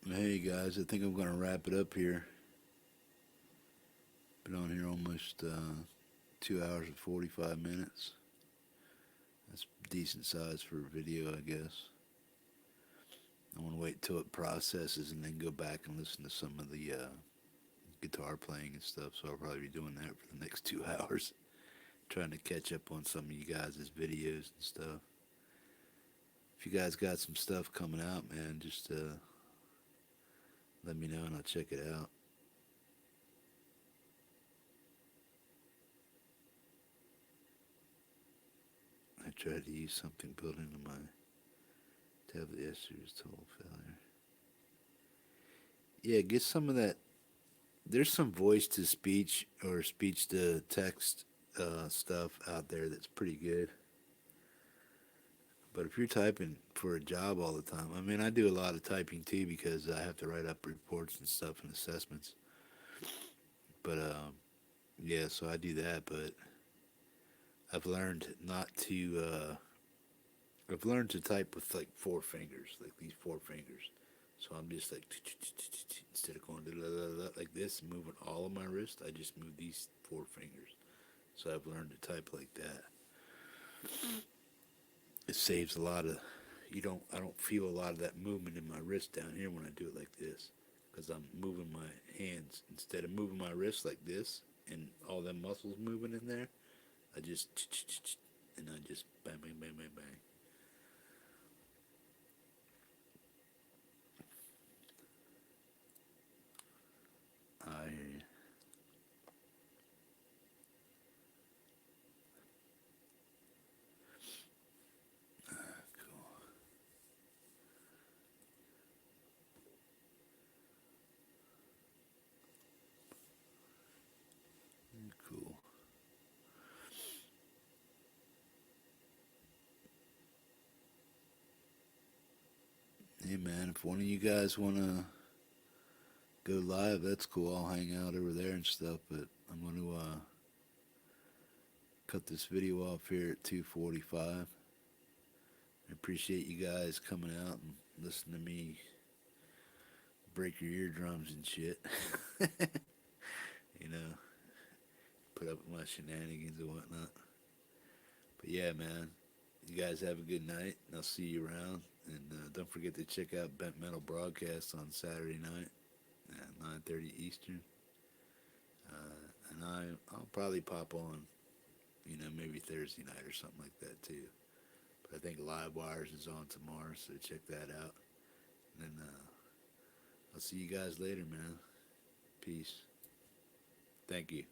Speaker 3: Hey guys, I think I'm gonna wrap it up here. Been on here almost 2 hours and 45 minutes. That's decent size for a video, I guess. I want to wait till it processes and then go back and listen to some of the guitar playing and stuff. So I'll probably be doing that for the next 2 hours, trying to catch up on some of you guys' videos and stuff. If you guys got some stuff coming out, man, just let me know and I'll check it out. I tried to use something built into my tablet yesterday. It was total failure. Yeah, get some of that. There's some voice to speech or speech to text stuff out there that's pretty good. But if you're typing for a job all the time, I mean, I do a lot of typing too because I have to write up reports and stuff and assessments. But yeah, so I do that. But I've learned not to. I've learned to type with like 4 fingers, like these 4 fingers. So I'm just like, instead of going like this and moving all of my wrist, I just move these 4 fingers. So I've learned to type like that. It saves a lot of, I don't feel a lot of that movement in my wrist down here when I do it like this. Because I'm moving my hands, instead of moving my wrist like this and all them muscles moving in there, I just, and I just bang, bang, bang, bang, bang. I hear you. Cool. Hey man, if one of you guys wanna go live, that's cool. I'll hang out over there and stuff. But I'm gonna cut this video off here at 2:45. I appreciate you guys coming out and listening to me break your eardrums and shit. You know, put up with my shenanigans and whatnot. But yeah, man, you guys have a good night, and I'll see you around. And don't forget to check out Bent Metal Broadcast on Saturday night at 9:30 Eastern. And I'll probably pop on, you know, maybe Thursday night or something like that too. But I think Live Wires is on tomorrow, so check that out. And then I'll see you guys later, man. Peace. Thank you.